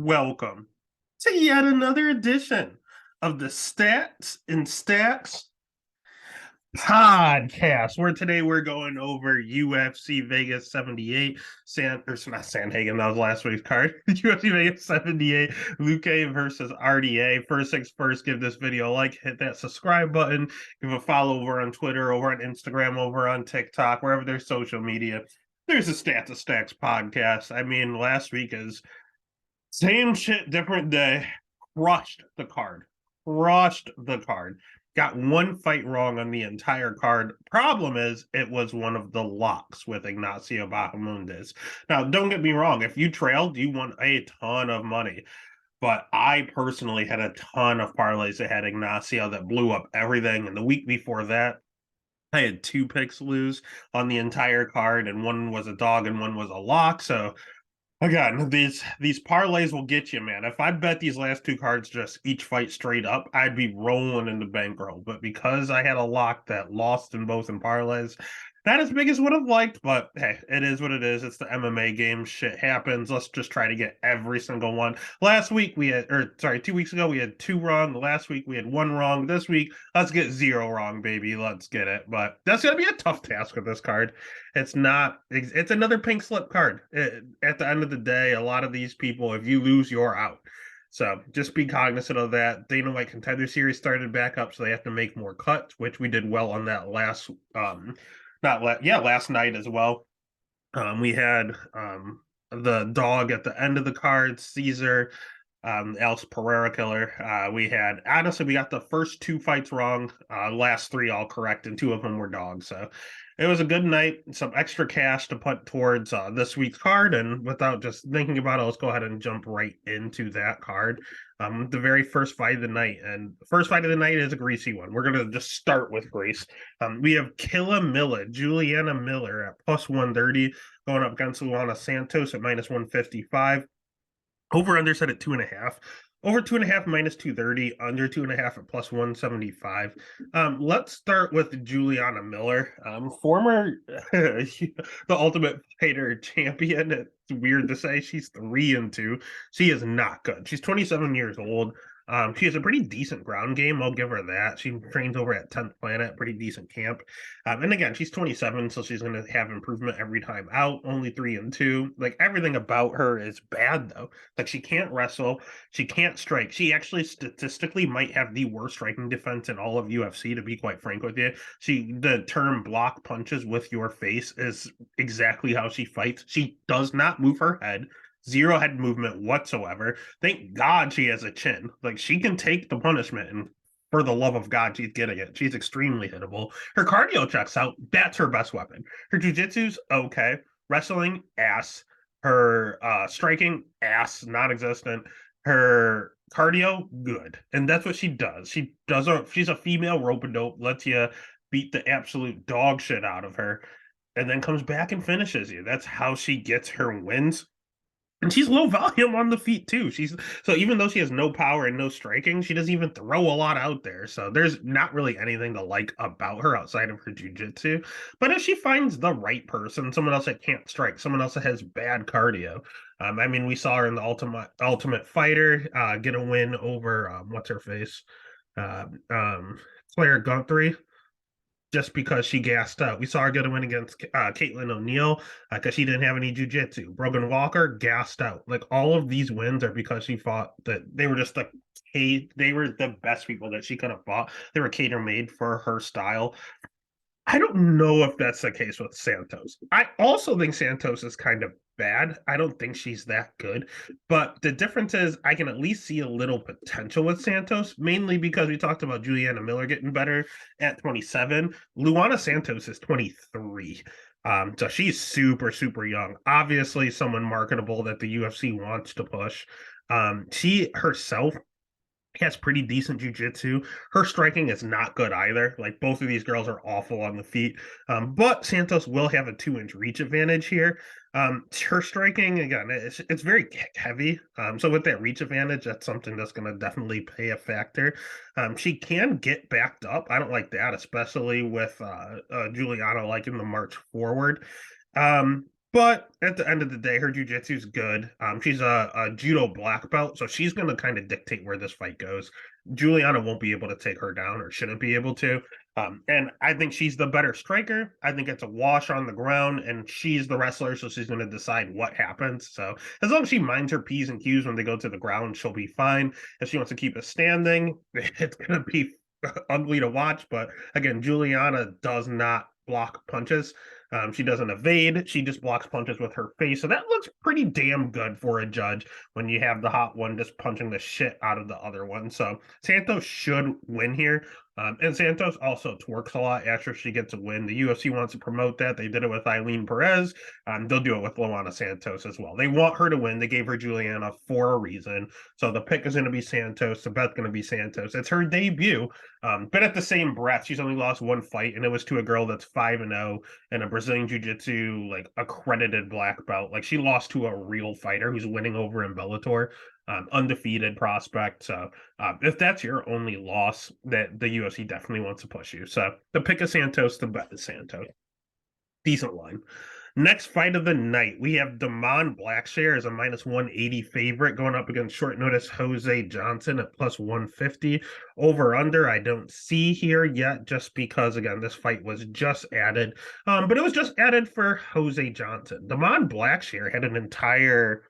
Welcome to yet another edition of the Stats and Stacks podcast, where today we're going over UFC Vegas 78, not Sandhagen, that was last week's card. UFC Vegas 78, Luque versus RDA. First things first, give this video a like, hit that subscribe button, give a follow over on Twitter, over on Instagram, over on TikTok, wherever there's social media. There's a Stats and Stacks podcast. I mean, last week is same shit, different day. Crushed the card. Crushed the card. Got one fight wrong on the entire card. Problem is, it was one of the locks with Ignacio Bahamondes. Now, don't get me wrong. If you trailed, you won a ton of money. But I personally had a ton of parlays that had Ignacio that blew up everything. And the week before that, I had two picks lose on the entire card, and one was a dog and one was a lock. So again, these parlays will get you, man. If I bet these last two cards just each fight straight up, I'd be rolling in the bankroll. But because I had a lock that lost in both in parlays, not as big as would have liked, but hey, it is what it is. It's the MMA game. Shit happens. Let's just try to get every single one. Last week we had, or sorry, 2 weeks ago we had two wrong. Last week we had one wrong. This week, let's get zero wrong, baby. Let's get it. But that's gonna be a tough task with this card. It's another pink slip card. At the end of the day, a lot of these people, if you lose, you're out. So just be cognizant of that. Dana White Contender Series started back up, so they have to make more cuts, which we did well on that last night as well. We had the dog at the end of the card, Caesar, Else Pereira killer. We got the first two fights wrong, last three all correct, and two of them were dogs. So it was a good night. Some extra cash to put towards this week's card, and without just thinking about it, let's go ahead and jump right into that card. The very first fight of the night, and the first fight of the night is a greasy one. We're gonna just start with Greece. We have Juliana Miller at plus 130 going up against Luana Santos at minus 155. Over under set at 2.5. Over 2.5 minus 230, under 2.5 at plus 175. Let's start with Juliana Miller, former the Ultimate Fighter champion. It's weird to say she's 3-2. She is not good. She's 27 years old. She has a pretty decent ground game. I'll give her that. She trains over at 10th Planet, pretty decent camp. And again, she's 27, so she's going to have improvement every time out. Only 3-2. Like everything about her is bad though. Like she can't wrestle, she can't strike. She actually statistically might have the worst striking defense in all of UFC. To be quite frank with you, the term block punches with your face is exactly how she fights. She does not move her head. Zero head movement whatsoever. Thank God she has a chin. Like she can take the punishment, and for the love of God, she's getting it. She's extremely hittable. Her cardio checks out. That's her best weapon. Her jujitsu's okay. Wrestling, ass. Her striking, ass, non-existent. Her cardio, good. And that's what she does. She's a female rope-a-dope, lets you beat the absolute dog shit out of her, and then comes back and finishes you. That's how she gets her wins. And she's low volume on the feet too. So even though she has no power and no striking, she doesn't even throw a lot out there. So there's not really anything to like about her outside of her jujitsu. But if she finds the right person, someone else that can't strike, someone else that has bad cardio. I mean, we saw her in the Ultimate Fighter get a win over what's her face, uh, um, Claire Guthrie, just because she gassed out. We saw her get a win against Caitlin O'Neill because she didn't have any jujitsu. Brogan Walker gassed out. Like all of these wins are because she fought that they were just like they were the best people that she could have fought. They were cater made for her style. I don't know if that's the case with Santos. I also think Santos is kind of bad. I don't think she's that good. But the difference is I can at least see a little potential with Santos, mainly because we talked about Juliana Miller getting better at 27. Luana Santos is 23. So she's super, super young. Obviously, someone marketable that the UFC wants to push. She herself has pretty decent jujitsu. Her striking is not good either. Like both of these girls are awful on the feet. But Santos will have a 2-inch reach advantage here. Her striking, again, it's very heavy. So with that reach advantage, that's something that's going to definitely play a factor. She can get backed up. I don't like that, especially with Juliana liking the march forward. But at the end of the day, her jujitsu is good. She's a judo black belt, so she's going to kind of dictate where this fight goes. Juliana won't be able to take her down, or shouldn't be able to. And I think she's the better striker. I think it's a wash on the ground, and she's the wrestler, so she's going to decide what happens. So as long as she minds her P's and Q's when they go to the ground, she'll be fine. If she wants to keep it standing, it's going to be ugly to watch. But again, Juliana does not block punches. She doesn't evade. She just blocks punches with her face. So that looks pretty damn good for a judge when you have the hot one just punching the shit out of the other one. So Santos should win here. And Santos also twerks a lot after she gets a win. The UFC wants to promote that. They did it with Eileen Perez. They'll do it with Luana Santos as well. They want her to win. They gave her Juliana for a reason. So the pick is going to be Santos. The bet's going to be Santos. It's her debut. But at the same breath, she's only lost one fight, and it was to a girl that's 5-0 and a Brazilian Jiu-Jitsu like accredited black belt. Like she lost to a real fighter who's winning over in Bellator, undefeated prospect. So if that's your only loss, that the UFC definitely wants to push you. So the pick is Santos, the bet is Santos. Decent line. Next fight of the night, we have Damon Blackshear as a -180 favorite going up against short notice Jose Johnson at +150. Over under, I don't see here yet, just because, again, this fight was just added. But it was just added for Jose Johnson. Damon Blackshear had an entire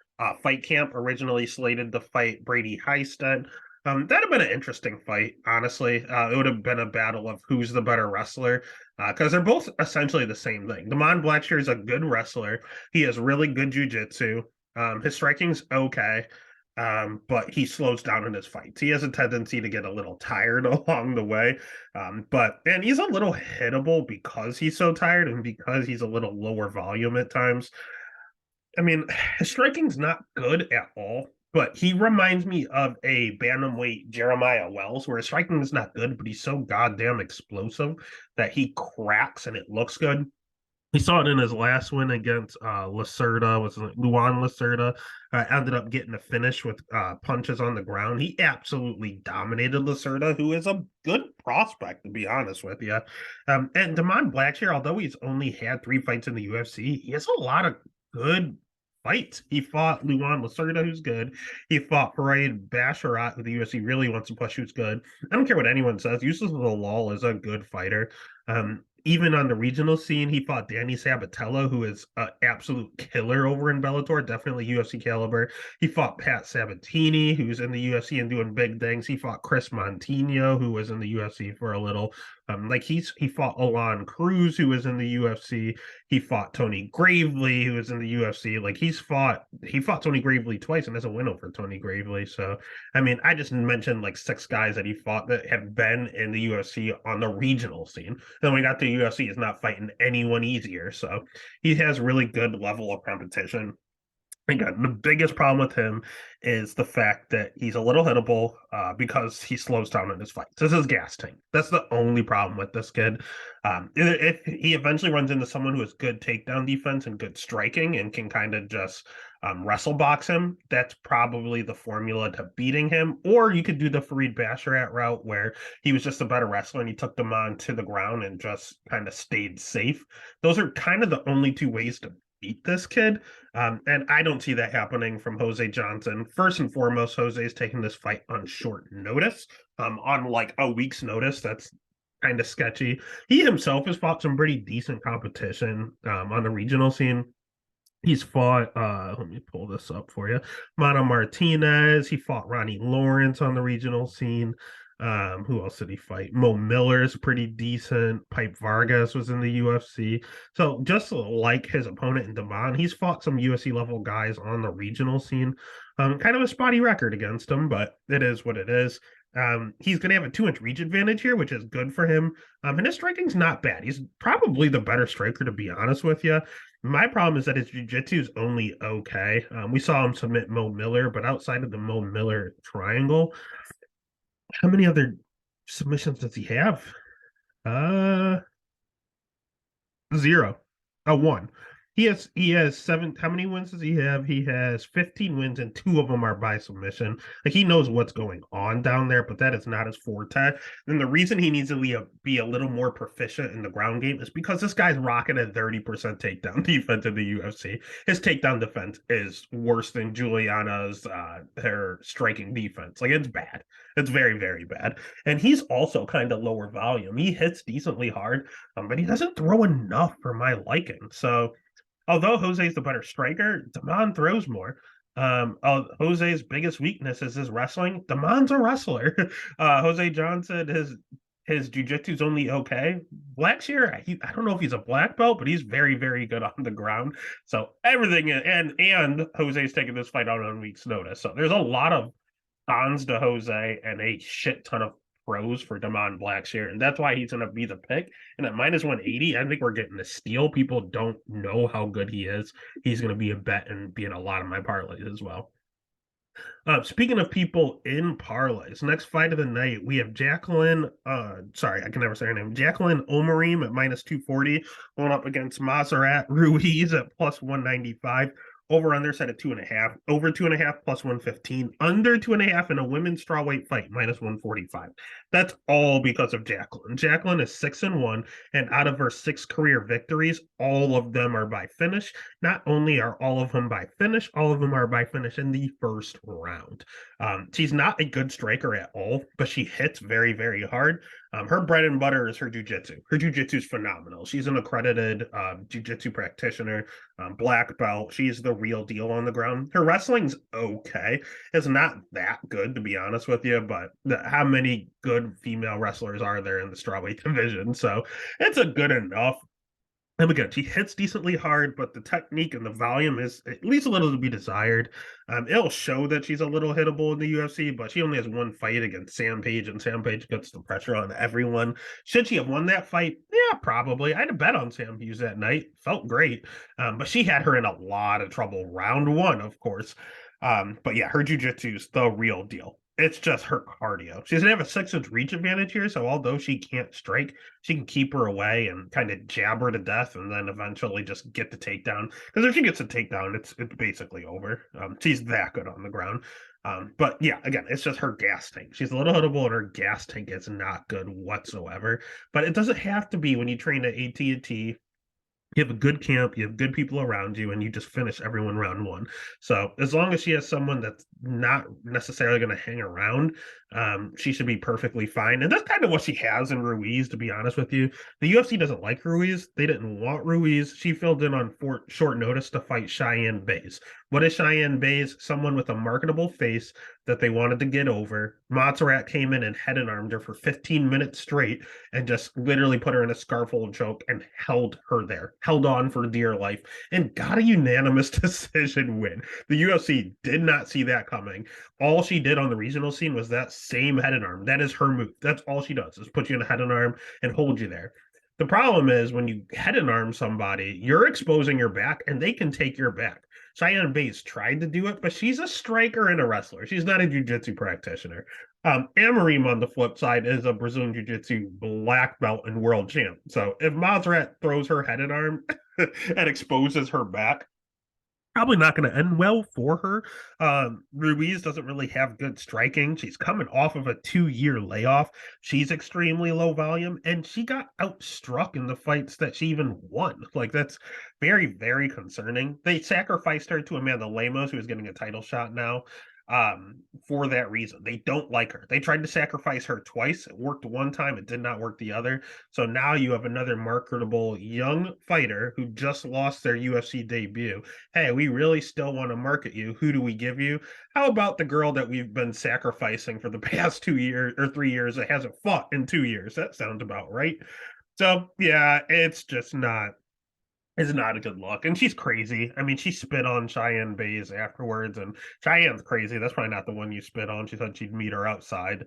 fight camp originally slated to fight Brady Heisted. That'd have been an interesting fight, honestly. It would have been a battle of who's the better wrestler, because they're both essentially the same thing. Damon Blackshear is a good wrestler. He has really good jujitsu. His striking's okay, but he slows down in his fights. He has a tendency to get a little tired along the way, and he's a little hittable because he's so tired and because he's a little lower volume at times. I mean, his striking's not good at all, but he reminds me of a bantamweight Jeremiah Wells, where his striking is not good, but he's so goddamn explosive that he cracks and it looks good. We saw it in his last win against Lacerda, was Luan Lacerda. Ended up getting a finish with punches on the ground. He absolutely dominated Lacerda, who is a good prospect, to be honest with you. And Damon Blackshear, although he's only had 3 fights in the UFC, he has a lot of good fights. He fought Luan Lacerda, who's good. He fought Parade Basharat, who the UFC really wants to push, who's good. I don't care what anyone says. Yusuf Zalal is a good fighter. Even on the regional scene, he fought Danny Sabatello, who is an absolute killer over in Bellator, definitely UFC caliber. He fought Pat Sabatini, who's in the UFC and doing big things. He fought Chris Montino, who was in the UFC for a little. He fought Alon Cruz, who was in the UFC. He fought Tony Gravely, who was in the UFC. Like he fought Tony Gravely twice and has a win over Tony Gravely. So I mean, I just mentioned like 6 guys that he fought that have been in the UFC on the regional scene. Then we got the UFC is not fighting anyone easier. So he has really good level of competition. Again, the biggest problem with him is the fact that he's a little hittable because he slows down in his fights. This is gas tank. That's the only problem with this kid. If he eventually runs into someone who has good takedown defense and good striking and can kind of just wrestle box him, that's probably the formula to beating him. Or you could do the Fareed Basharat route where he was just a better wrestler and he took them on to the ground and just kind of stayed safe. Those are kind of the only 2 ways to beat this kid. And I don't see that happening from Jose Johnson. First and foremost, Jose is taking this fight on short notice, on like a week's notice. That's kind of sketchy. He himself has fought some pretty decent competition on the regional scene. He's fought, let me pull this up for you. Mano Martinez. He fought Ronnie Lawrence on the regional scene. Who else did he fight? Mo Miller's pretty decent. Pipe Vargas was in the UFC. So just like his opponent in Damon, he's fought some UFC level guys on the regional scene. Kind of a spotty record against him, but it is what it is. He's going to have a 2-inch reach advantage here, which is good for him. And his striking's not bad. He's probably the better striker, to be honest with you. My problem is that his jiu-jitsu is only okay. We saw him submit Mo Miller, but outside of the Mo Miller triangle, how many other submissions does he have? 0. 1. He has seven. How many wins does he have? He has 15 wins, and two of them are by submission. Like, he knows what's going on down there, but that is not his forte. And the reason he needs to be a little more proficient in the ground game is because this guy's rocking a 30% takedown defense in the UFC. His takedown defense is worse than Juliana's her striking defense. Like, it's bad. It's very, very bad. And he's also kind of lower volume. He hits decently hard, but he doesn't throw enough for my liking. So although Jose's the better striker, Damon throws more. Jose's biggest weakness is his wrestling. Damon's a wrestler. Jose Johnson, his jujitsu's only okay. Blackshear, I don't know if he's a black belt, but he's very, very good on the ground. So everything, and Jose's taking this fight out on week's notice. So there's a lot of cons to Jose and a shit ton of pros for Damon Blackshear, and that's why he's going to be the pick. And at minus 180, I think we're getting a steal. People don't know how good he is. He's going to be a bet and be in a lot of my parlays as well. Speaking of people in parlays, next fight of the night, we have Jacqueline. Sorry, I can never say her name. Jacqueline Omarim at minus 240, going up against Maserat Ruiz at plus 195. Over under set at 2.5. Over 2.5 plus 115. Under 2.5 in a women's strawweight fight minus 145. That's all because of Jacqueline. Jacqueline is 6-1, and out of her 6 career victories, all of them are by finish. Not only are all of them by finish, all of them are by finish in the first round. She's not a good striker at all, but she hits very, very hard. Her bread and butter is her jujitsu. Her jujitsu is phenomenal. She's an accredited jujitsu practitioner, black belt. She's the real deal on the ground. Her wrestling's okay. It's not that good, to be honest with you, but how many good female wrestlers are there in the strawweight division? So it's a good enough. And again, she hits decently hard, but the technique and the volume is at least a little to be desired. It'll show that she's a little hittable in the UFC, but she only has one fight against Sam Page, and Sam Page gets the pressure on everyone. Should she have won that fight? Yeah, probably. I had a bet on Sam Hughes that night. Felt great. But she had her in a lot of trouble. Round one, of course. But yeah, her jiu-jitsu is the real deal. It's just her cardio. She doesn't have a 6-inch reach advantage here, so although she can't strike, she can keep her away and kind of jab her to death, and then eventually just get the takedown. Because if she gets a takedown, it's basically over. She's that good on the ground. But yeah, again, it's just her gas tank. She's a little hittable, and her gas tank is not good whatsoever. But it doesn't have to be when you train at AT&T. You have a good camp, you have good people around you, and you just finish everyone round one. So as long as she has someone that's not necessarily going to hang around, she should be perfectly fine. And that's kind of what she has in Ruiz, to be honest with you. The UFC doesn't like Ruiz. They didn't want Ruiz. She filled in on short notice to fight Cheyenne Bays. What is Cheyenne Bays? Someone with a marketable face that they wanted to get over. Montserrat came in and head and armed her for 15 minutes straight and just literally put her in a scarfold choke and held her there, held on for dear life, and got a unanimous decision win. The UFC did not see that coming. All she did on the regional scene was that same head and arm. That is her move. That's all she does, is put you in a head and arm and hold you there. The problem is when you head and arm somebody, you're exposing your back and they can take your back. Cheyenne Bates tried to do it, but she's a striker and a wrestler. She's not a jiu-jitsu practitioner. Amarim, on the flip side, is a Brazilian jiu-jitsu black belt and world champ. So if Montserrat throws her head and arm and exposes her back, probably not going to end well for her. Ruiz doesn't really have good striking. She's coming off of a 2-year layoff. She's extremely low volume, and she got outstruck in the fights that she even won. Like, that's very, very concerning. They sacrificed her to Amanda Lemos, who is getting a title shot now. For that reason, they don't like her. They tried to sacrifice her twice. It worked one time, it did not work the other. So now you have another marketable young fighter who just lost their UFC debut. Hey, we really still want to market you. Who do we give you? How about the girl that we've been sacrificing for the past 2 years or 3 years that hasn't fought in 2 years? That sounds about right. So yeah, it's just not is not a good look. And she's crazy. I mean, she spit on Cheyenne Bays afterwards, and Cheyenne's crazy. That's probably not the one you spit on. She said she'd meet her outside.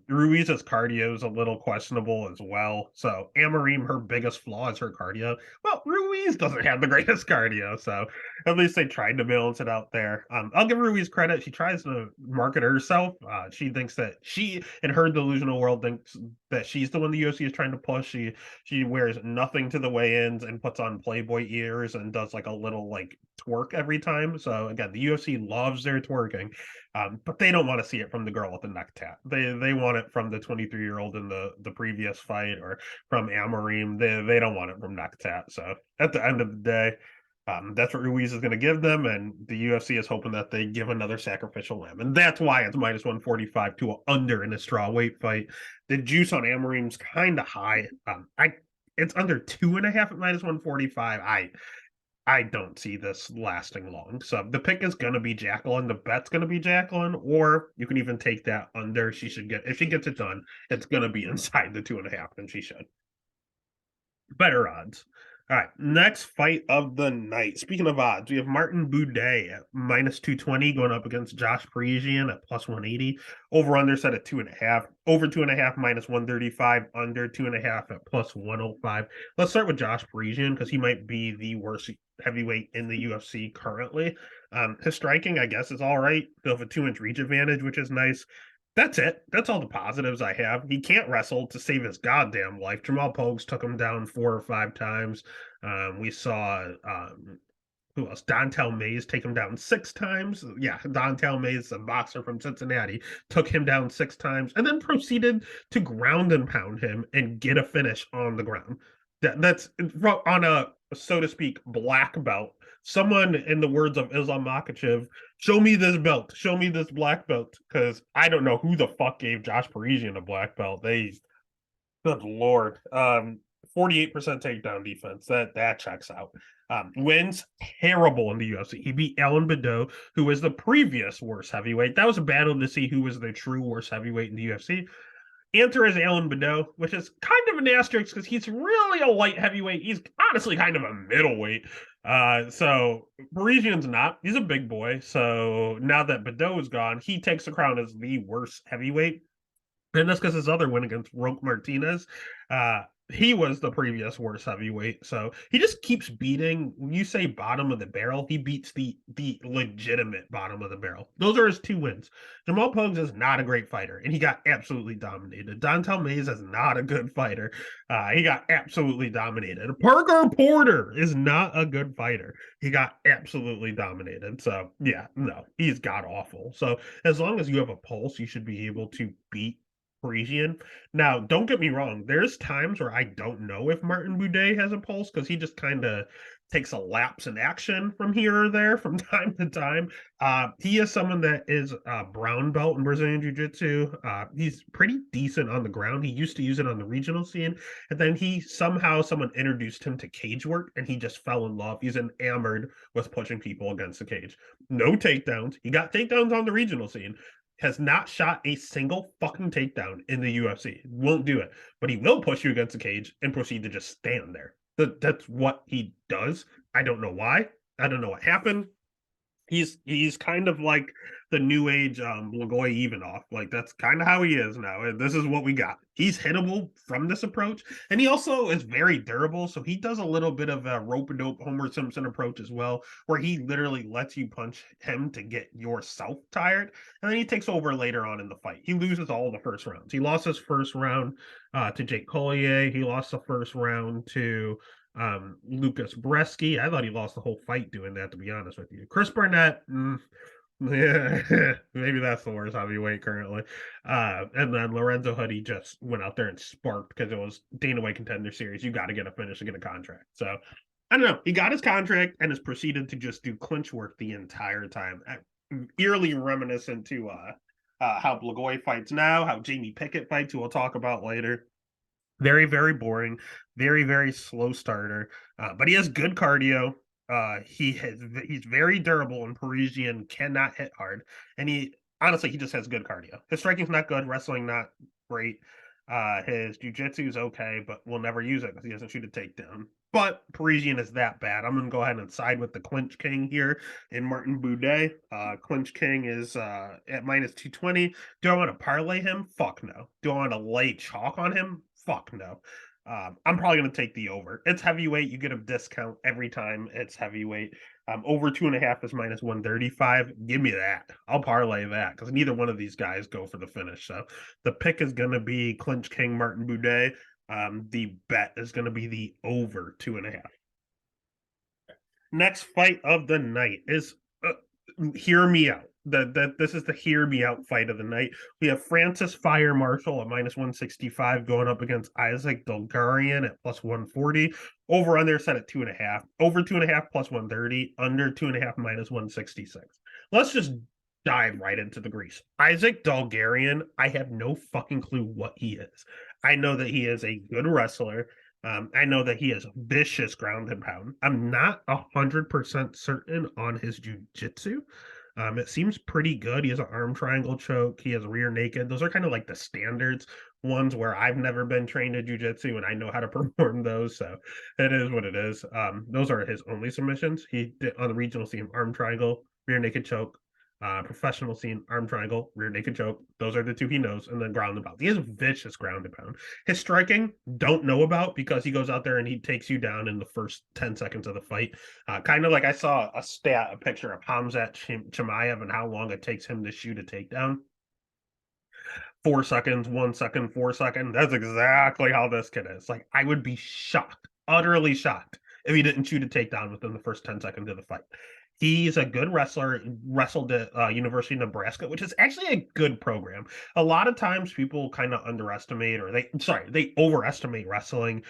Ruiz's cardio is a little questionable as well. So Amarim, her biggest flaw is her cardio. Well, Ruiz doesn't have the greatest cardio, so at least they tried to balance it out there. I'll give Ruiz credit. She tries to market herself. She thinks that she, in her delusional world, thinks that she's the one the UFC is trying to push. She wears nothing to the weigh-ins and puts on Playboy ears and does like a little like twerk every time. So again, the UFC loves their twerking, but they don't want to see it from the girl with the neck tat. They want it from the 23-year-old in the previous fight, or from Amarim. They don't want it from neck tat. So at the end of the day, that's what Ruiz is going to give them, and the UFC is hoping that they give another sacrificial lamb, and that's why it's minus 145 to a under in a straw weight fight. The juice on Amarim's kind of high. It's under 2.5 at minus 145. I don't see this lasting long. So the pick is going to be Jacqueline. The bet's going to be Jacqueline, or you can even take that under. She should get, if she gets it done, it's going to be inside the 2.5, and she should. Better odds. All right, next fight of the night. Speaking of odds, we have Martin Boudet at minus 220 going up against Josh Parisian at plus 180. Over under set at 2.5. Over 2.5 minus 135. Under 2.5 at plus 105. Let's start with Josh Parisian because he might be the worst heavyweight in the UFC currently. His striking, I guess, is all right. He'll have a 2-inch reach advantage, which is nice. That's it. That's all the positives I have. He can't wrestle to save his goddamn life. Jamal Pogues took him down 4 or 5 times. We saw who else? Dontel Mays take him down 6 times. Yeah, Dontel Mays, a boxer from Cincinnati, took him down 6 times and then proceeded to ground and pound him and get a finish on the ground. That's on a, so to speak, black belt. Someone, in the words of Islam Makhachev, show me this belt, show me this black belt, because I don't know who the fuck gave Josh Parisian a black belt. Good lord. 48% takedown defense. That checks out. Wins terrible in the UFC. He beat Alan Badeau, who was the previous worst heavyweight. That was a battle to see who was the true worst heavyweight in the UFC. Answer is Alan Badeau, which is kind of an asterisk because he's really a light heavyweight. He's honestly kind of a middleweight. So Parisian's not. He's a big boy. So now that Badeau is gone, he takes the crown as the worst heavyweight. And that's because his other win against Roque Martinez, he was the previous worst heavyweight. So he just keeps beating. When you say bottom of the barrel, he beats the legitimate bottom of the barrel. Those are his 2 wins. Jamal Pogues is not a great fighter, and he got absolutely dominated. Dontel Mays is not a good fighter. He got absolutely dominated. Parker Porter is not a good fighter. He got absolutely dominated. So yeah, no, he's god awful. So as long as you have a pulse, you should be able to beat Parisian. Now, don't get me wrong. There's times where I don't know if Martin Boudet has a pulse because he just kind of takes a lapse in action from here or there from time to time. He is someone that is a brown belt in Brazilian Jiu-Jitsu. He's pretty decent on the ground. He used to use it on the regional scene, and then someone introduced him to cage work, and he just fell in love. He's enamored with pushing people against the cage. No takedowns. He got takedowns on the regional scene. Has not shot a single fucking takedown in the UFC. Won't do it. But he will push you against the cage and proceed to just stand there. That's what he does. I don't know why. I don't know what happened. He's kind of like the new age Luque Ivanov. Like that's kind of how he is now. And this is what we got. He's hittable from this approach. And he also is very durable. So he does a little bit of a rope-a-dope Homer Simpson approach as well, where he literally lets you punch him to get yourself tired. And then he takes over later on in the fight. He loses all the first rounds. He lost his first round to Jake Collier. He lost the first round to Lucas Bresky. I thought he lost the whole fight doing that, to be honest with you. Chris Barnett, yeah, maybe that's the worst heavyweight currently. And then Lorenzo Hoodie just went out there and sparked because it was Dana White Contender Series. You got to get a finish to get a contract. So I don't know. He got his contract and has proceeded to just do clinch work the entire time. Eerily reminiscent to how Blagoy fights now, how Jamie Pickett fights, who we'll talk about later. Very, very boring. Very, very slow starter. But he has good cardio. He's very durable, and Parisian cannot hit hard. And he just has good cardio. His striking's not good, wrestling not great. His jiu-jitsu is okay, but we'll never use it because he doesn't shoot a takedown. But Parisian is that bad. I'm gonna go ahead and side with the clinch king here in Martin Boudet. Clinch king is at minus 220. Do I want to parlay him? Fuck no. Do I want to lay chalk on him? Fuck no. I'm probably going to take the over. It's heavyweight. You get a discount every time it's heavyweight. Over 2.5 is -135. Give me that. I'll parlay that because neither one of these guys go for the finish. So the pick is going to be Clinch King Martin Boudet. The bet is going to be the over 2.5. Next fight of the night is hear me out. That this is the hear me out fight of the night. We have Francis Fire Marshall at -165 going up against Isaac Dolgarian at +140. Over under set at 2.5. Over 2.5 +130. Under 2.5 -166. Let's just dive right into the grease. Isaac Dolgarian, I have no fucking clue what he is. I know that he is a good wrestler. I know that he is vicious ground and pound. I'm not 100% certain on his jujitsu. It seems pretty good. He has an arm triangle choke. He has rear naked. Those are kind of like the standards ones where I've never been trained in jujitsu and I know how to perform those. So it is what it is. Those are his only submissions. He did on the regional scene, arm triangle, rear naked choke, professional scene, arm triangle, rear naked choke. Those are the two he knows, and then ground and pound. He has vicious ground and pound. His striking, don't know about because he goes out there and he takes you down in the first 10 seconds of the fight. Kind of like I saw a picture of Hamzat Chimaev and how long it takes him to shoot a takedown. 4 seconds, 1 second, 4 seconds. That's exactly how this kid is. Like, I would be shocked, utterly shocked, if he didn't shoot a takedown within the first 10 seconds of the fight. He's a good wrestler, wrestled at University of Nebraska, which is actually a good program. A lot of times people kind of underestimate or they overestimate wrestling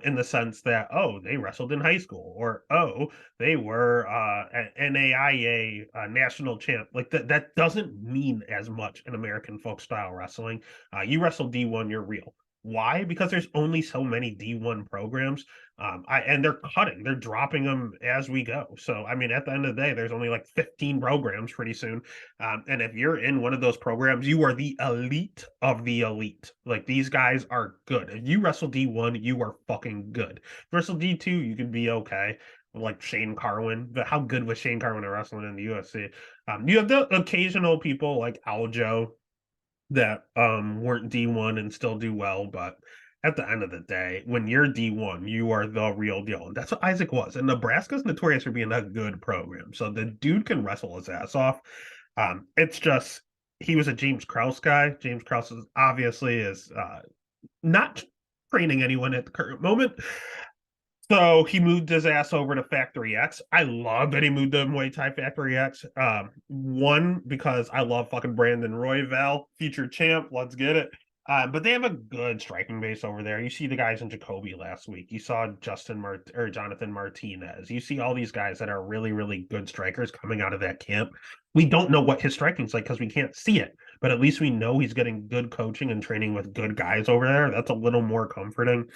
in the sense that, oh, they wrestled in high school or, oh, they were an NAIA national champ. Like that doesn't mean as much in American folk style wrestling. You wrestle D1, you're real. Why? Because there's only so many D1 programs. And they're dropping them as we go. So, I mean, at the end of the day, there's only like 15 programs pretty soon. And if you're in one of those programs, you are the elite of the elite. Like these guys are good. If you wrestle D1, you are fucking good. If you wrestle D2, you could be okay. Like Shane Carwin, but how good was Shane Carwin at wrestling in the UFC? You have the occasional people like Aljo that weren't D1 and still do well, but at the end of the day, when you're D1, you are the real deal. And that's what Isaac was. And Nebraska's notorious for being a good program. So the dude can wrestle his ass off. It's just he was a James Krause guy. James Krause is obviously not training anyone at the current moment. So he moved his ass over to Factory X. I love that he moved to Muay Thai Factory X. One, because I love fucking Brandon Royval, future champ. Let's get it. But they have a good striking base over there. You see the guys in Jacoby last week. You saw Jonathan Martinez. You see all these guys that are really, really good strikers coming out of that camp. We don't know what his striking's like because we can't see it, but at least we know he's getting good coaching and training with good guys over there. That's a little more comforting.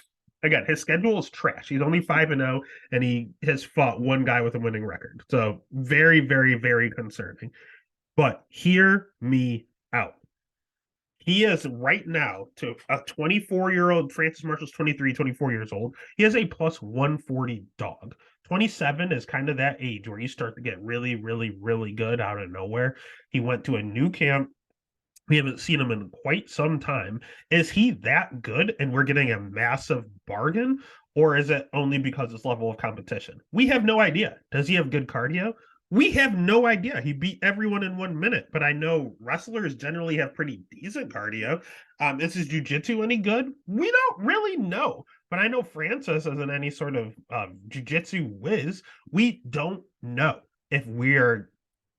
Again, his schedule is trash. He's only 5-0, and he has fought one guy with a winning record. So very, very, very concerning. But hear me out. He is right now to a 24-year-old. Francis Marshall's 23, 24 years old. He has a +140 dog. 27 is kind of that age where you start to get really, really, really good out of nowhere. He went to a new camp. We haven't seen him in quite some time. Is he that good and we're getting a massive bargain? Or is it only because it's level of competition? We have no idea. Does he have good cardio? We have no idea. He beat everyone in 1 minute, but I know wrestlers generally have pretty decent cardio. Is his jujitsu any good? We don't really know. But I know Francis isn't any sort of jujitsu whiz. We don't know if we're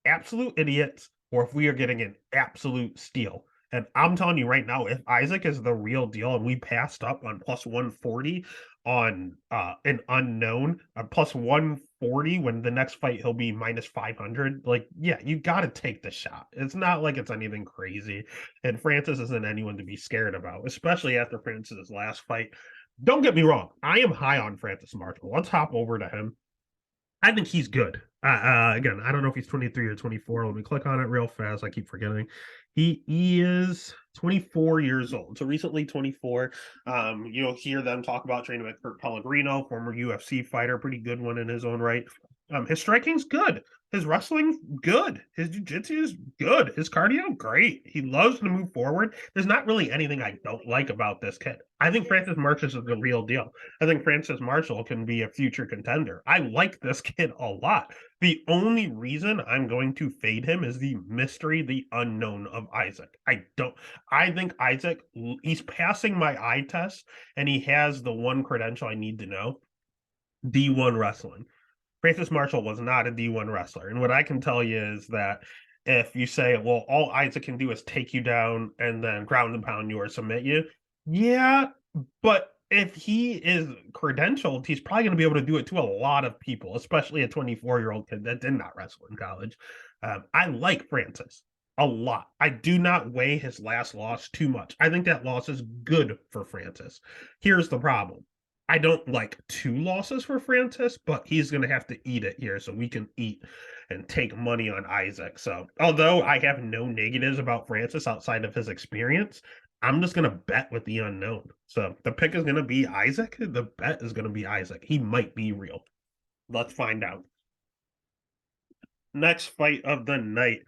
absolute idiots or if we are getting an absolute steal. And I'm telling you right now, if Isaac is the real deal and we passed up on +140 on an unknown, +140 when the next fight he'll be -500, like, yeah, you got to take the shot. It's not like it's anything crazy. And Francis isn't anyone to be scared about, especially after Francis's last fight. Don't get me wrong. I am high on Francis Marshall. Let's hop over to him. I think he's good. Again, I don't know if he's 23 or 24. Let me click on it real fast. I keep forgetting. He is 24 years old. So recently 24. You'll hear them talk about training with Kurt Pellegrino, former UFC fighter, pretty good one in his own right. His striking's good. His wrestling's good. His jiu-jitsu is good. His cardio, great. He loves to move forward. There's not really anything I don't like about this kid. I think Francis Marshall is the real deal. I think Francis Marshall can be a future contender. I like this kid a lot. The only reason I'm going to fade him is the mystery, the unknown of Isaac. I think Isaac, he's passing my eye test, and he has the one credential I need to know: D1 wrestling. Francis Marshall was not a D1 wrestler. And what I can tell you is that if you say, well, all Isaac can do is take you down and then ground and pound you or submit you, yeah, but if he is credentialed, he's probably going to be able to do it to a lot of people, especially a 24-year-old kid that did not wrestle in college. I like Francis a lot. I do not weigh his last loss too much. I think that loss is good for Francis. Here's the problem: I don't like 2 losses for Francis, but he's going to have to eat it here so we can eat and take money on Isaac. So, although I have no negatives about Francis outside of his experience, I'm just going to bet with the unknown. So, the pick is going to be Isaac. The bet is going to be Isaac. He might be real. Let's find out. Next fight of the night.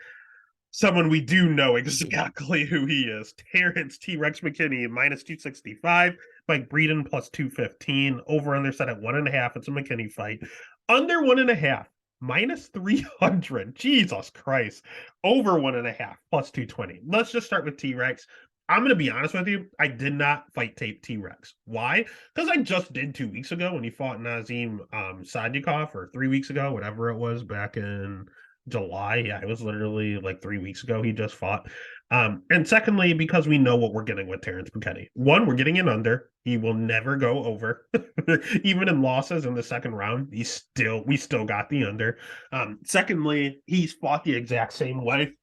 Someone we do know exactly who he is. Terrence T-Rex McKinney, minus 265. Mike Breeden, plus 215. Over under set at 1.5. It's a McKinney fight. Under 1.5, minus 300. Jesus Christ. Over 1.5, plus 220. Let's just start with T-Rex. I'm going to be honest with you. I did not fight tape T-Rex. Why? Because I just did 2 weeks ago when he fought Nazim Sadykhov, or 3 weeks ago, whatever it was, back in July. Yeah, it was literally like 3 weeks ago he just fought. And secondly, because we know what we're getting with Terrence McKinney. One, we're getting an under. He will never go over. Even in losses in the second round, we still got the under. Secondly, he's fought the exact same way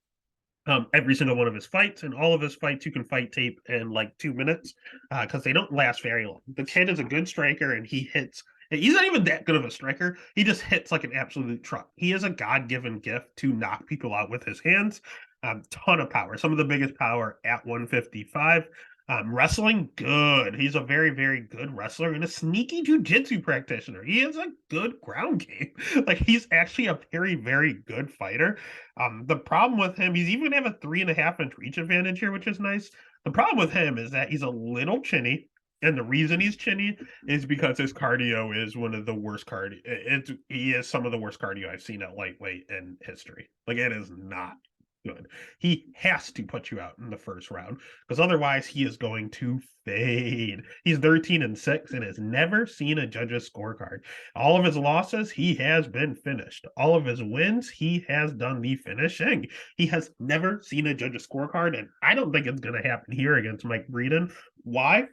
every single one of his fights, and all of his fights you can fight tape in like 2 minutes because they don't last very long. The kid is a good striker, and he hits. He's not even that good of a striker. He just hits like an absolute truck. He has a God-given gift to knock people out with his hands. Ton of power. Some of the biggest power at 155. Wrestling, good. He's a very, very good wrestler and a sneaky jiu-jitsu practitioner. He has a good ground game. Like, he's actually a very, very good fighter. The problem with him, he's even have a 3.5-inch reach advantage here, which is nice. The problem with him is that he's a little chinny. And the reason he's chinny is because his cardio is one of the worst cardio. He is some of the worst cardio I've seen at lightweight in history. Like, it is not good. He has to put you out in the first round because otherwise he is going to fade. He's 13-6 and has never seen a judge's scorecard. All of his losses, he has been finished. All of his wins, he has done the finishing. He has never seen a judge's scorecard, and I don't think it's going to happen here against Mike Breeden. Why?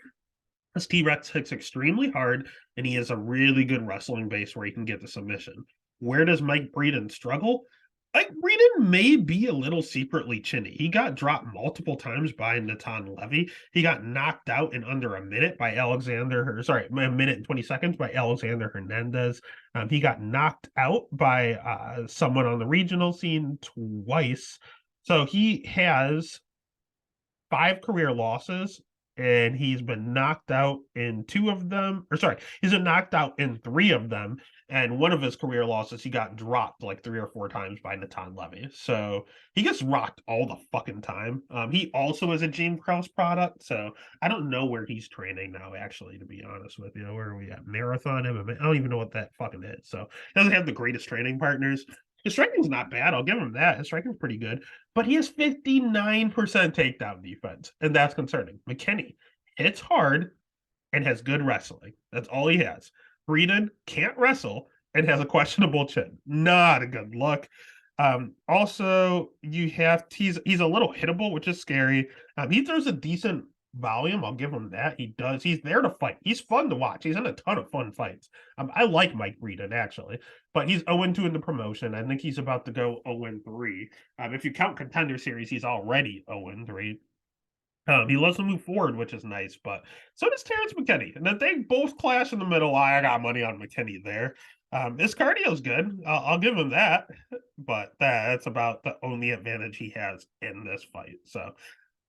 This T-Rex hits extremely hard, and he has a really good wrestling base where he can get the submission. Where does Mike Breeden struggle? Mike Breeden may be a little secretly chinny. He got dropped multiple times by Natan Levy. He got knocked out in under a minute by a minute and 20 seconds by Alexander Hernandez. He got knocked out by someone on the regional scene twice. So he has 5 career losses, and he's been knocked out in 2 of them. He's been knocked out in 3 of them. And one of his career losses, he got dropped like 3 or 4 times by Natan Levy. So he gets rocked all the fucking time. He also is a James Krause product. So I don't know where he's training now, actually, to be honest with you. Where are we at? Marathon MMA? I don't even know what that fucking is. So he doesn't have the greatest training partners. His striking's not bad. I'll give him that. His striking's pretty good. But he has 59% takedown defense, and that's concerning. McKinney hits hard and has good wrestling. That's all he has. Breeden can't wrestle and has a questionable chin. Not a good look. Also, he's a little hittable, which is scary. He throws a decent volume. I'll give him that. He does. He's there to fight. He's fun to watch. He's in a ton of fun fights. I like Mike Breeden, actually, but he's 0-2 in the promotion. I think he's about to go 0-3. If you count Contender Series, he's already 0-3. He loves to move forward, which is nice, but so does Terrence McKinney. And if they both clash in the middle, I got money on McKinney there. His cardio's good. I'll give him that, but that's about the only advantage he has in this fight. So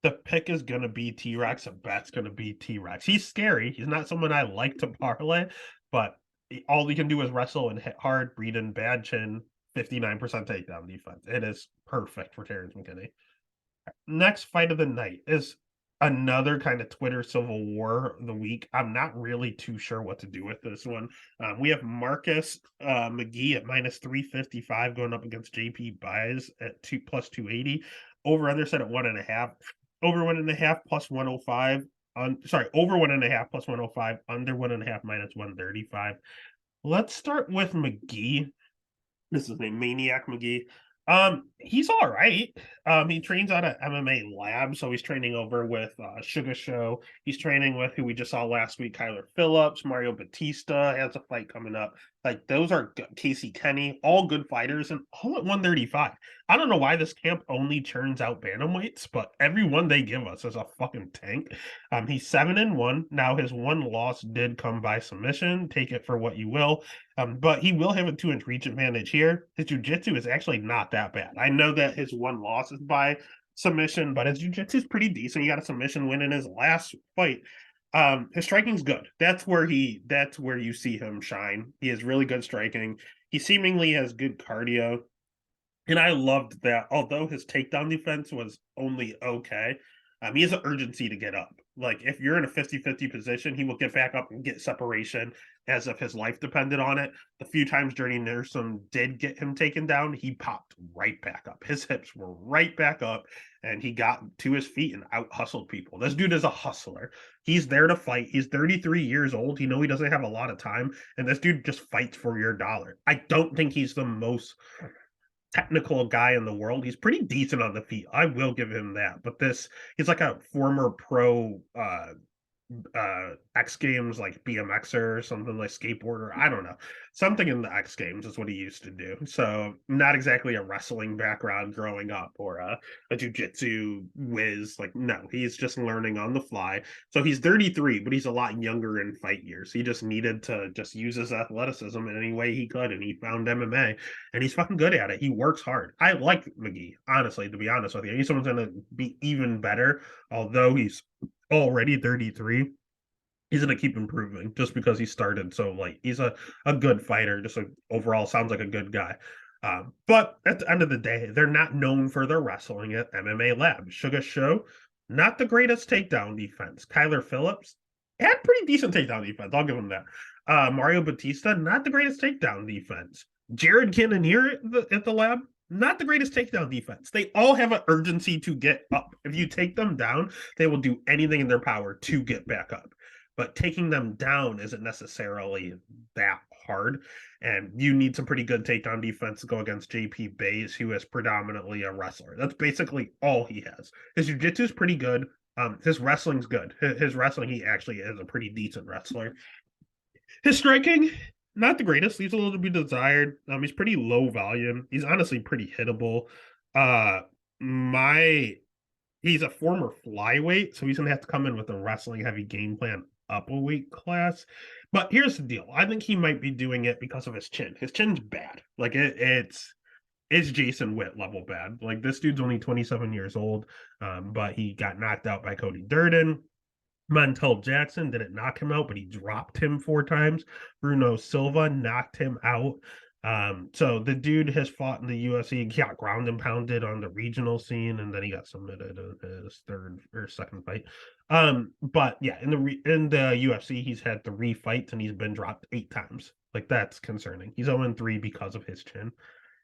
the pick is going to be T-Rex. The bet's going to be T-Rex. He's scary. He's not someone I like to parlay, but all he can do is wrestle and hit hard, breed in bad chin, 59% takedown defense. It is perfect for Terrence McKinney. Next fight of the night is another kind of Twitter civil war of the week. I'm not really too sure what to do with this one. We have Marcus McGee at -355 going up against JP Baez at 2 + 280. Over under set at 1.5. Over 1.5 plus 105. Over 1.5 plus 105. Under 1.5 -135. Let's start with McGee. This is named Maniac McGee. He's all right. He trains out of MMA Lab, so he's training over with Sugar Show. He's training with who we just saw last week, Kyler Phillips, Mario Batista has a fight coming up. Like those are Casey Kenny, all good fighters, and all at 135. I don't know why this camp only churns out bantamweights, but every one they give us is a fucking tank. He's 7-1 now. His one loss did come by submission. Take it for what you will. But he will have a 2-inch reach advantage here. His jiu-jitsu is actually not that bad. I know that his one loss is by submission, but his jiu-jitsu is pretty decent. He got a submission win in his last fight. His striking's good. That's where you see him shine. He has really good striking. He seemingly has good cardio. And I loved that, although his takedown defense was only okay, he has an urgency to get up. Like, if you're in a 50-50 position, he will get back up and get separation as if his life depended on it. The few times Journey Newsom did get him taken down, he popped right back up. His hips were right back up, and he got to his feet and out-hustled people. This dude is a hustler. He's there to fight. He's 33 years old. You know he doesn't have a lot of time, and this dude just fights for your dollar. I don't think he's the most technical guy in the world. He's pretty decent on the feet. I will give him that. But he's like a former pro X Games like BMXer or something, like skateboarder. I don't know. Something in the X Games is what he used to do. So not exactly a wrestling background growing up or a jiu-jitsu whiz. Like, no, he's just learning on the fly. So he's 33, but he's a lot younger in fight years. He just needed to just use his athleticism in any way he could, and he found MMA, and he's fucking good at it. He works hard. I like McGee, honestly, to be honest with you. He's someone's going to be even better, although he's already 33. He's going to keep improving just because he started so late. He's a good fighter, just overall sounds like a good guy. But at the end of the day, they're not known for their wrestling at MMA Lab. Sugar Show, not the greatest takedown defense. Kyler Phillips had pretty decent takedown defense. I'll give him that. Mario Batista, not the greatest takedown defense. Jared Cannonier at the Lab, not the greatest takedown defense. They all have an urgency to get up. If you take them down, they will do anything in their power to get back up. But taking them down isn't necessarily that hard. And you need some pretty good takedown defense to go against JP Baez, who is predominantly a wrestler. That's basically all he has. His jiu-jitsu is pretty good. His wrestling's good. His wrestling, he actually is a pretty decent wrestler. His striking, not the greatest. Leaves a little to be desired. He's pretty low volume. He's honestly pretty hittable. He's a former flyweight, so he's gonna have to come in with a wrestling heavy game plan up a weight class. But here's the deal. I think he might be doing it because of his chin. His chin's bad. Like it's Jason Witt level bad. Like this dude's only 27 years old, but he got knocked out by Cody Durden. Montel Jackson didn't knock him out, but he dropped him 4 times. Bruno Silva knocked him out. So the dude has fought in the UFC. He got ground and pounded on the regional scene, and then he got submitted in his third or second fight. But yeah, in the UFC, he's had 3 fights and he's been dropped 8 times. Like that's concerning. He's 0-3 because of his chin.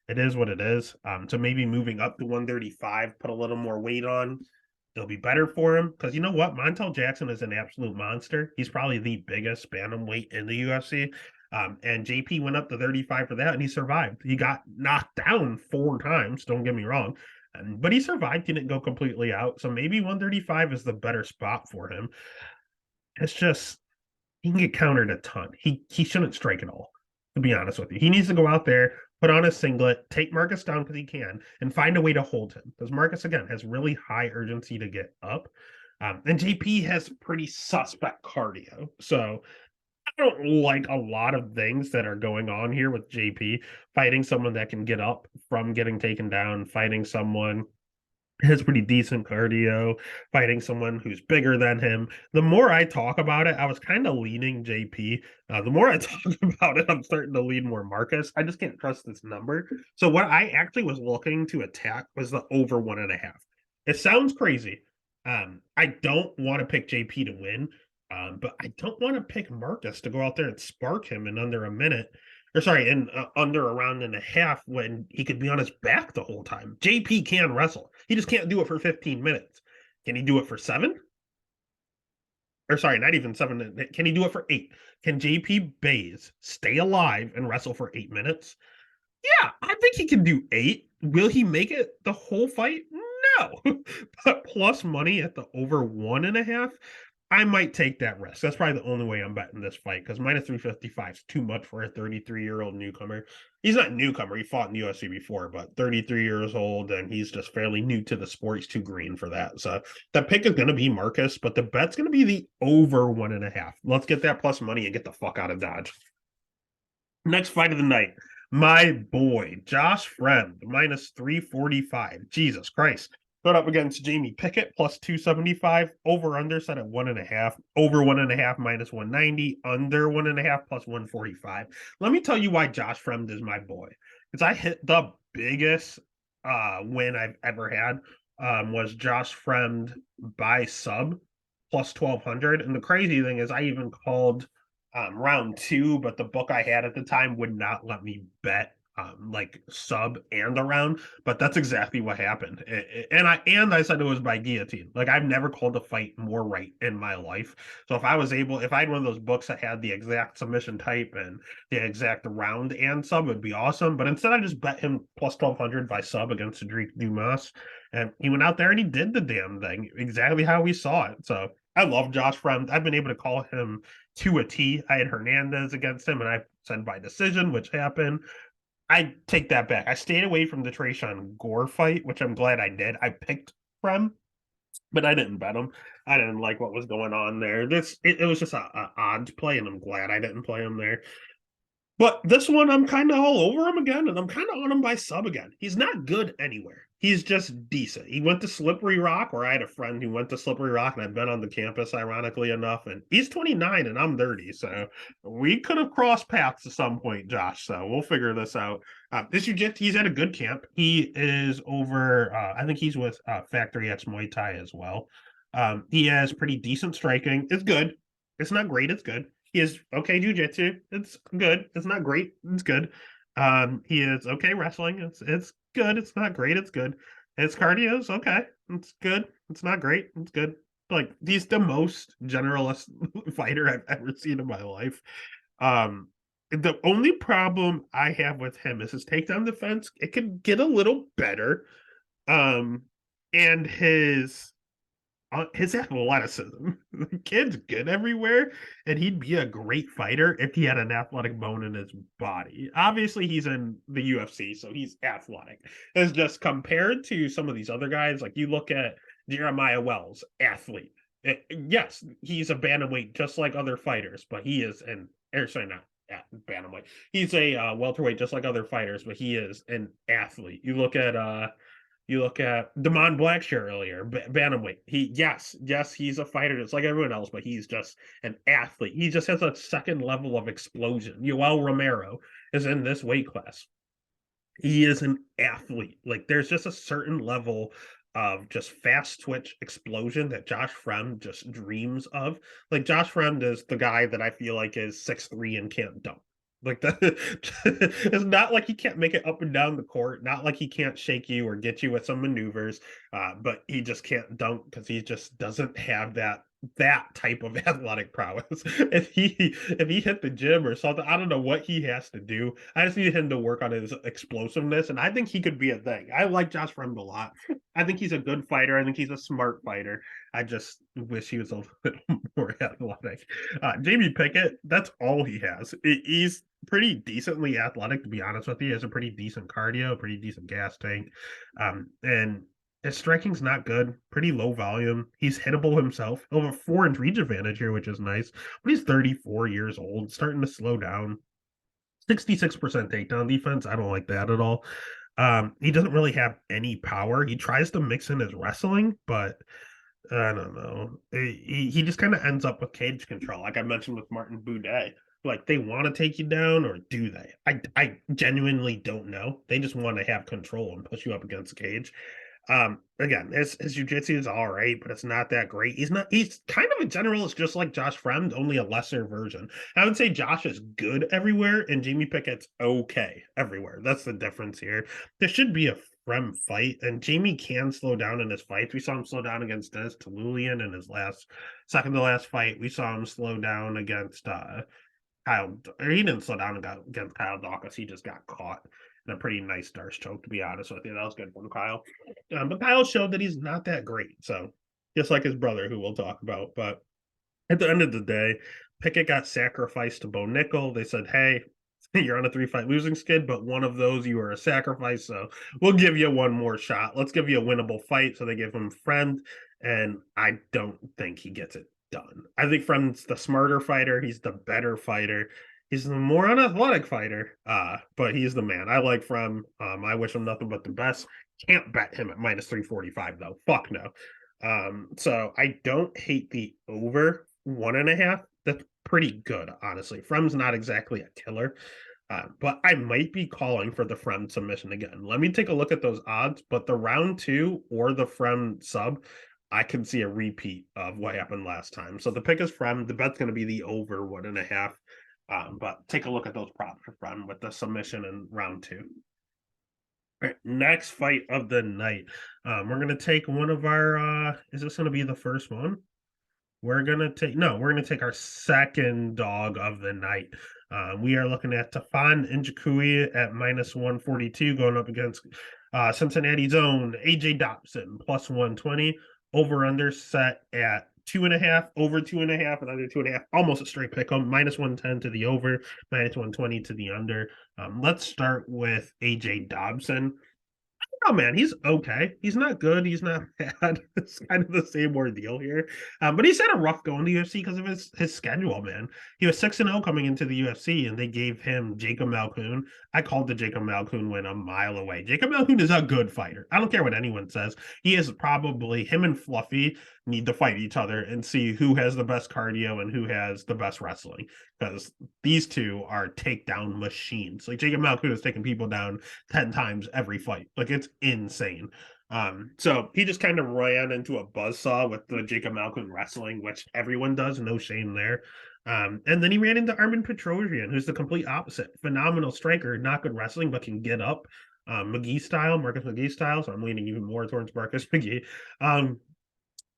It is what it is. So maybe moving up to 135, put a little more weight on. It'll be better for him because you know what? Montel Jackson is an absolute monster. He's probably the biggest bantamweight in the UFC. And JP went up to 35 for that, and he survived. He got knocked down 4 times, don't get me wrong. But he survived. He didn't go completely out. So maybe 135 is the better spot for him. It's just, he can get countered a ton. He shouldn't strike at all, to be honest with you. He needs to go out there, put on a singlet, take Marcus down because he can, and find a way to hold him. Because Marcus, again, has really high urgency to get up. And JP has pretty suspect cardio. So I don't like a lot of things that are going on here with JP. Fighting someone that can get up from getting taken down, fighting someone has pretty decent cardio, fighting someone who's bigger than him. The more I talk about it, I was kind of leaning JP. The more I talk about it, I'm starting to lean more Marcus. I just can't trust this number. So what I actually was looking to attack was the over 1.5. It sounds crazy. I don't want to pick JP to win, but I don't want to pick Marcus to go out there and spark him in under a minute or sorry, in under a round and a half when he could be on his back the whole time. JP can wrestle. He just can't do it for 15 minutes. Can he do it for 7? Or sorry, not even 7. Can he do it for 8? Can JP Bays stay alive and wrestle for 8 minutes? Yeah, I think he can do 8. Will he make it the whole fight? No. But plus money at the over 1.5, I might take that risk. That's probably the only way I'm betting this fight because minus 355 is too much for a 33-year-old newcomer. He's not a newcomer. He fought in the UFC before, but 33 years old, and he's just fairly new to the sport. He's too green for that. So the pick is going to be Marcus, but the bet's going to be the over 1.5. Let's get that plus money and get the fuck out of Dodge. Next fight of the night. My boy, Josh Friend, minus 345. Jesus Christ. Put up against Jamie Pickett, plus 275. Over under set at 1.5. Over 1.5, minus 190. Under 1.5, plus 145. Let me tell you why Josh Friend is my boy. Because I hit the biggest win I've ever had was Josh Friend by sub, plus 1,200. And the crazy thing is I even called round 2, but the book I had at the time would not let me bet like sub and around, but that's exactly what happened. And I said it was by guillotine. Like I've never called a fight more right in my life. So if I had one of those books that had the exact submission type and the exact round and sub, would be awesome. But instead I just bet him plus 1,200 by sub against Cedric Dumas. And he went out there and he did the damn thing exactly how we saw it. So I love Josh Friend. I've been able to call him to a T. I had Hernandez against him, and I said by decision, which happened. I take that back. I stayed away from the Trayshawn Gore fight, which I'm glad I did. I picked Frem, but I didn't bet him. I didn't like what was going on there. It was just a odds play, and I'm glad I didn't play him there. But this one, I'm kind of all over him again, and I'm kind of on him by sub again. He's not good anywhere. He's just decent. He went to Slippery Rock, where I had a friend who went to Slippery Rock, and I've been on the campus, ironically enough, and he's 29 and I'm 30, so we could have crossed paths at some point, Josh, so we'll figure this out. He's at a good camp. He is over, I think he's with Factory X Muay Thai as well. He has pretty decent striking. It's good. It's not great. It's good. He is okay jujitsu. It's good. It's not great. It's good. He is okay wrestling. It's good. It's not great. It's good. His cardio is okay. It's good. It's not great. It's good. Like he's the most generalist fighter I've ever seen in my life. The only problem I have with him is his takedown defense. It could get a little better. And his athleticism. The kid's good everywhere, and he'd be a great fighter if he had an athletic bone in his body. Obviously, he's in the UFC, so he's athletic. It's just compared to some of these other guys, like you look at Jeremiah Wells, athlete. Yes, he's a bantamweight just like other fighters, but he is sorry, not bantamweight. He's a welterweight just like other fighters, but he is an athlete. You look at Damon Blackshear earlier, bantamweight. Yes, he's a fighter just like everyone else, but he's just an athlete. He just has a second level of explosion. Yoel Romero is in this weight class. He is an athlete. Like there's just a certain level of just fast twitch explosion that Josh Friend just dreams of. Like Josh Friend is the guy that I feel like is 6'3" and can't dunk. Like that, it's not like he can't make it up and down the court. Not like he can't shake you or get you with some maneuvers. But he just can't dunk because he just doesn't have that type of athletic prowess. If he hit the gym or something, I don't know what he has to do. I just need him to work on his explosiveness, and I think he could be a thing. I like Josh Friend a lot. I think he's a good fighter. I think he's a smart fighter. I just wish he was a little more athletic. Jamie Pickett, that's all he has. He's pretty decently athletic, to be honest with you. He has a pretty decent cardio, pretty decent gas tank. And his striking's not good, pretty low volume. He's hittable himself. He'll have a 4-inch reach advantage here, which is nice. But he's 34 years old, starting to slow down. 66% takedown defense. I don't like that at all. He doesn't really have any power. He tries to mix in his wrestling, but I don't know. He just kind of ends up with cage control, like I mentioned with Martin Boudet. Like they want to take you down, or do they? I genuinely don't know. They just want to have control and push you up against the cage. Again, his jujitsu is all right, but it's not that great. He's kind of a generalist, just like Josh Fremd, only a lesser version. I would say Josh is good everywhere, and Jamie Pickett's okay everywhere. That's the difference here. There should be a Frem fight, and Jamie can slow down in his fights. We saw him slow down against Des Tululian in his second to last fight. We saw him slow down against Kyle. Or he didn't slow down against Kyle Dawkins. He just got caught in a pretty nice Darce choke, to be honest with you. That was good from Kyle. But Kyle showed that he's not that great. So just like his brother, who we'll talk about. But at the end of the day, Pickett got sacrificed to Bo Nickel. They said, hey, you're on a 3-fight losing skid, but one of those you were a sacrifice. So we'll give you one more shot. Let's give you a winnable fight. So they give him Friend, and I don't think he gets it done. I think Friend's the smarter fighter. He's the better fighter. He's the more unathletic fighter, but he's the man. I like Frem. I wish him nothing but the best. Can't bet him at minus 345 though. Fuck no. So I don't hate the over 1.5. That's pretty good, honestly. Frem's not exactly a killer, but I might be calling for the Frem submission again. Let me take a look at those odds, but the round 2 or the Frem sub, I can see a repeat of what happened last time. So the pick is Frem. The bet's going to be the over 1.5. But take a look at those props for Frem with the submission in round 2. All right, next fight of the night. We're going to take one of our, is this going to be the first one? We're gonna take our second dog of the night. We are looking at Tafan Njakui at minus 142, going up against Cincinnati's own AJ Dobson plus 120. Over under set at 2.5, over 2.5, and under 2.5. Almost a straight pick 'em. Minus 110 to the over, minus 120 to the under. Let's start with AJ Dobson. Oh man, he's okay. He's not good. He's not bad. It's kind of the same ordeal here. But he's had a rough go in the UFC because of his schedule, man. He was 6-0 coming into the UFC, and they gave him Jacob Malkoun. I called the Jacob Malkoun win a mile away. Jacob Malkoun is a good fighter. I don't care what anyone says. He is probably, him and Fluffy need to fight each other and see who has the best cardio and who has the best wrestling, because these two are takedown machines. Like Jacob Malkoun is taking people down 10 times every fight. Like it's insane. So he just kind of ran into a buzzsaw with the Jacob Malkoun wrestling, which everyone does, no shame there. And then he ran into Armin Petrosian, who's the complete opposite. Phenomenal striker, not good wrestling, but can get up. Marcus McGee style. So I'm leaning even more towards Marcus McGee.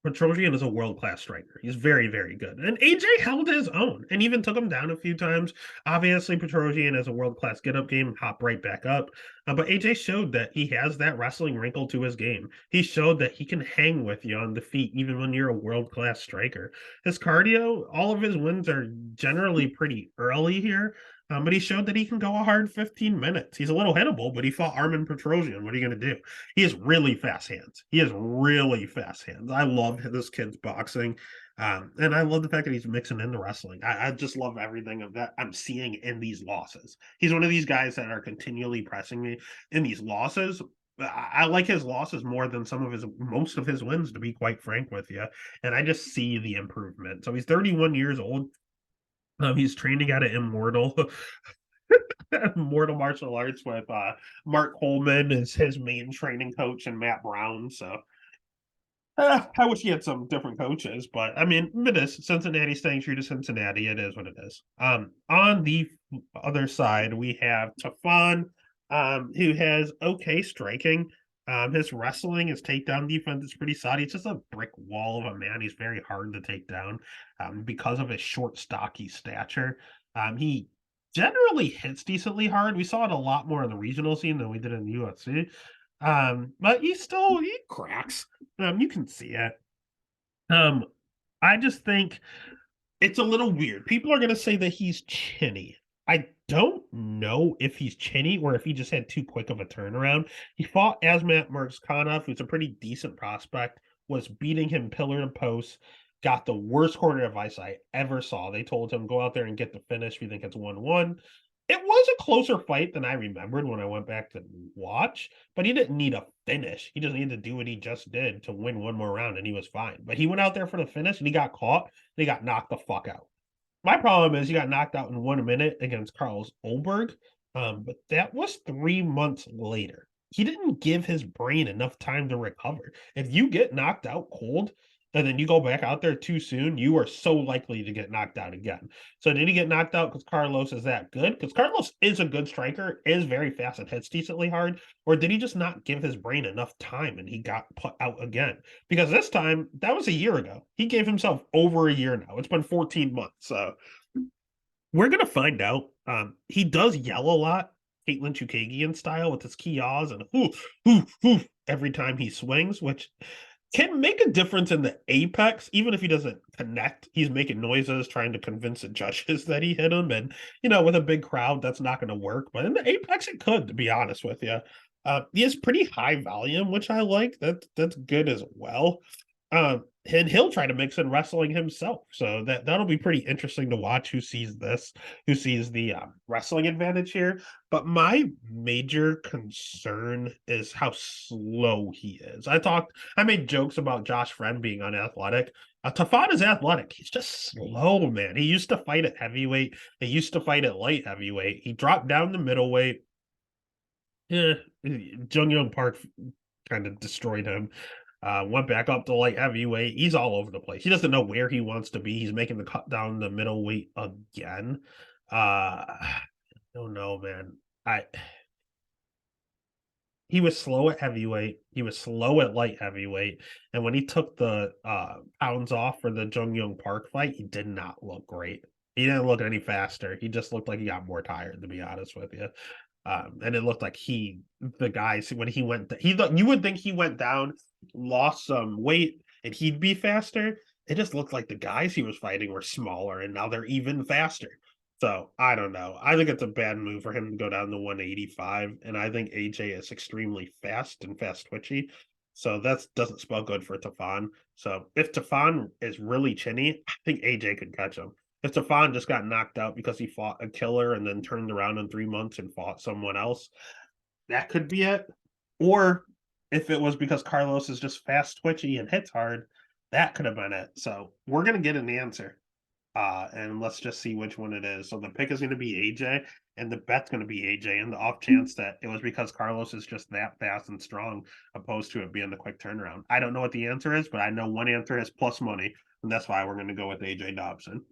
Petrosian is a world-class striker. He's very, very good. And AJ held his own and even took him down a few times. Obviously, Petrosian has a world-class get-up game, hop right back up. But AJ showed that he has that wrestling wrinkle to his game. He showed that he can hang with you on the feet even when you're a world-class striker. His cardio, all of his wins are generally pretty early here. But he showed that he can go a hard 15 minutes. He's a little hittable, but he fought Armin Petrosian. What are you going to do? He has really fast hands. I love this kid's boxing. And I love the fact that he's mixing in the wrestling. I just love everything of that I'm seeing in these losses. He's one of these guys that are continually pressing me in these losses. I like his losses more than most of his wins, to be quite frank with you. And I just see the improvement. So he's 31 years old. He's training at an Immortal Martial Arts with Mark Coleman is his main training coach and Matt Brown. So I wish he had some different coaches, but I mean, it is Cincinnati staying true to Cincinnati. It is what it is. On the other side, we have Tafan, who has okay striking. His wrestling, his takedown defense is pretty solid. He's just a brick wall of a man. He's very hard to take down because of his short, stocky stature. He generally hits decently hard. We saw it a lot more in the regional scene than we did in the UFC. But he cracks. You can see it. I just think it's a little weird. People are gonna say that he's chinny. I don't know if he's chinny or if he just had too quick of a turnaround. He fought Asmat Murkhanov, who's a pretty decent prospect, was beating him pillar to post, got the worst corner advice I ever saw. They told him, go out there and get the finish if you think it's 1-1. It was a closer fight than I remembered when I went back to watch, but he didn't need a finish. He just needed to do what he just did to win one more round, and he was fine. But he went out there for the finish, and he got caught, and he got knocked the fuck out. My problem is he got knocked out in 1 minute against Carlos Ulberg, but that was 3 months later. He didn't give his brain enough time to recover. If you get knocked out cold and then you go back out there too soon, you are so likely to get knocked out again. So did he get knocked out because Carlos is that good? Because Carlos is a good striker, is very fast and hits decently hard, or did he just not give his brain enough time and he got put out again? Because this time, that was a year ago. He gave himself over a year now. It's been 14 months. So we're gonna find out. He does yell a lot, Caitlin Chukagian style, with his kios and every time he swings, which can make a difference in the apex, even if he doesn't connect. He's making noises, trying to convince the judges that he hit him, and with a big crowd, that's not going to work. But in the apex, it could, to be honest with you. He has pretty high volume, which I like. That's good as well. And he'll try to mix in wrestling himself. So that'll be pretty interesting to watch who sees this, who sees the wrestling advantage here. But my major concern is how slow he is. I made jokes about Josh Friend being unathletic. Tafon is athletic. He's just slow, man. He used to fight at heavyweight. He used to fight at light heavyweight. He dropped down to middleweight. Jung Young Park kind of destroyed him. Went back up to light heavyweight. He's all over the place. He doesn't know where he wants to be. He's making the cut down the middleweight again. I don't know, man. He was slow at heavyweight. He was slow at light heavyweight. And when he took the pounds off for the Jung Young Park fight, he did not look great. He didn't look any faster. He just looked like he got more tired, to be honest with you. And it looked like the guys, when he went, you would think he went down, lost some weight, and he'd be faster. It just looked like the guys he was fighting were smaller, and now they're even faster. So I don't know. I think it's a bad move for him to go down to 185, and I think AJ is extremely fast and fast twitchy. So that doesn't spell good for Tafon. So if Tafon is really chinny, I think AJ could catch him. If Tafon just got knocked out because he fought a killer and then turned around in 3 months and fought someone else, that could be it. Or if it was because Carlos is just fast, twitchy, and hits hard, that could have been it. So we're gonna get an answer. And let's just see which one it is. So the pick is going to be AJ, and the bet's going to be AJ. And the off chance that it was because Carlos is just that fast and strong, opposed to it being the quick turnaround. I don't know what the answer is, but I know one answer has plus money, and that's why we're going to go with AJ Dobson.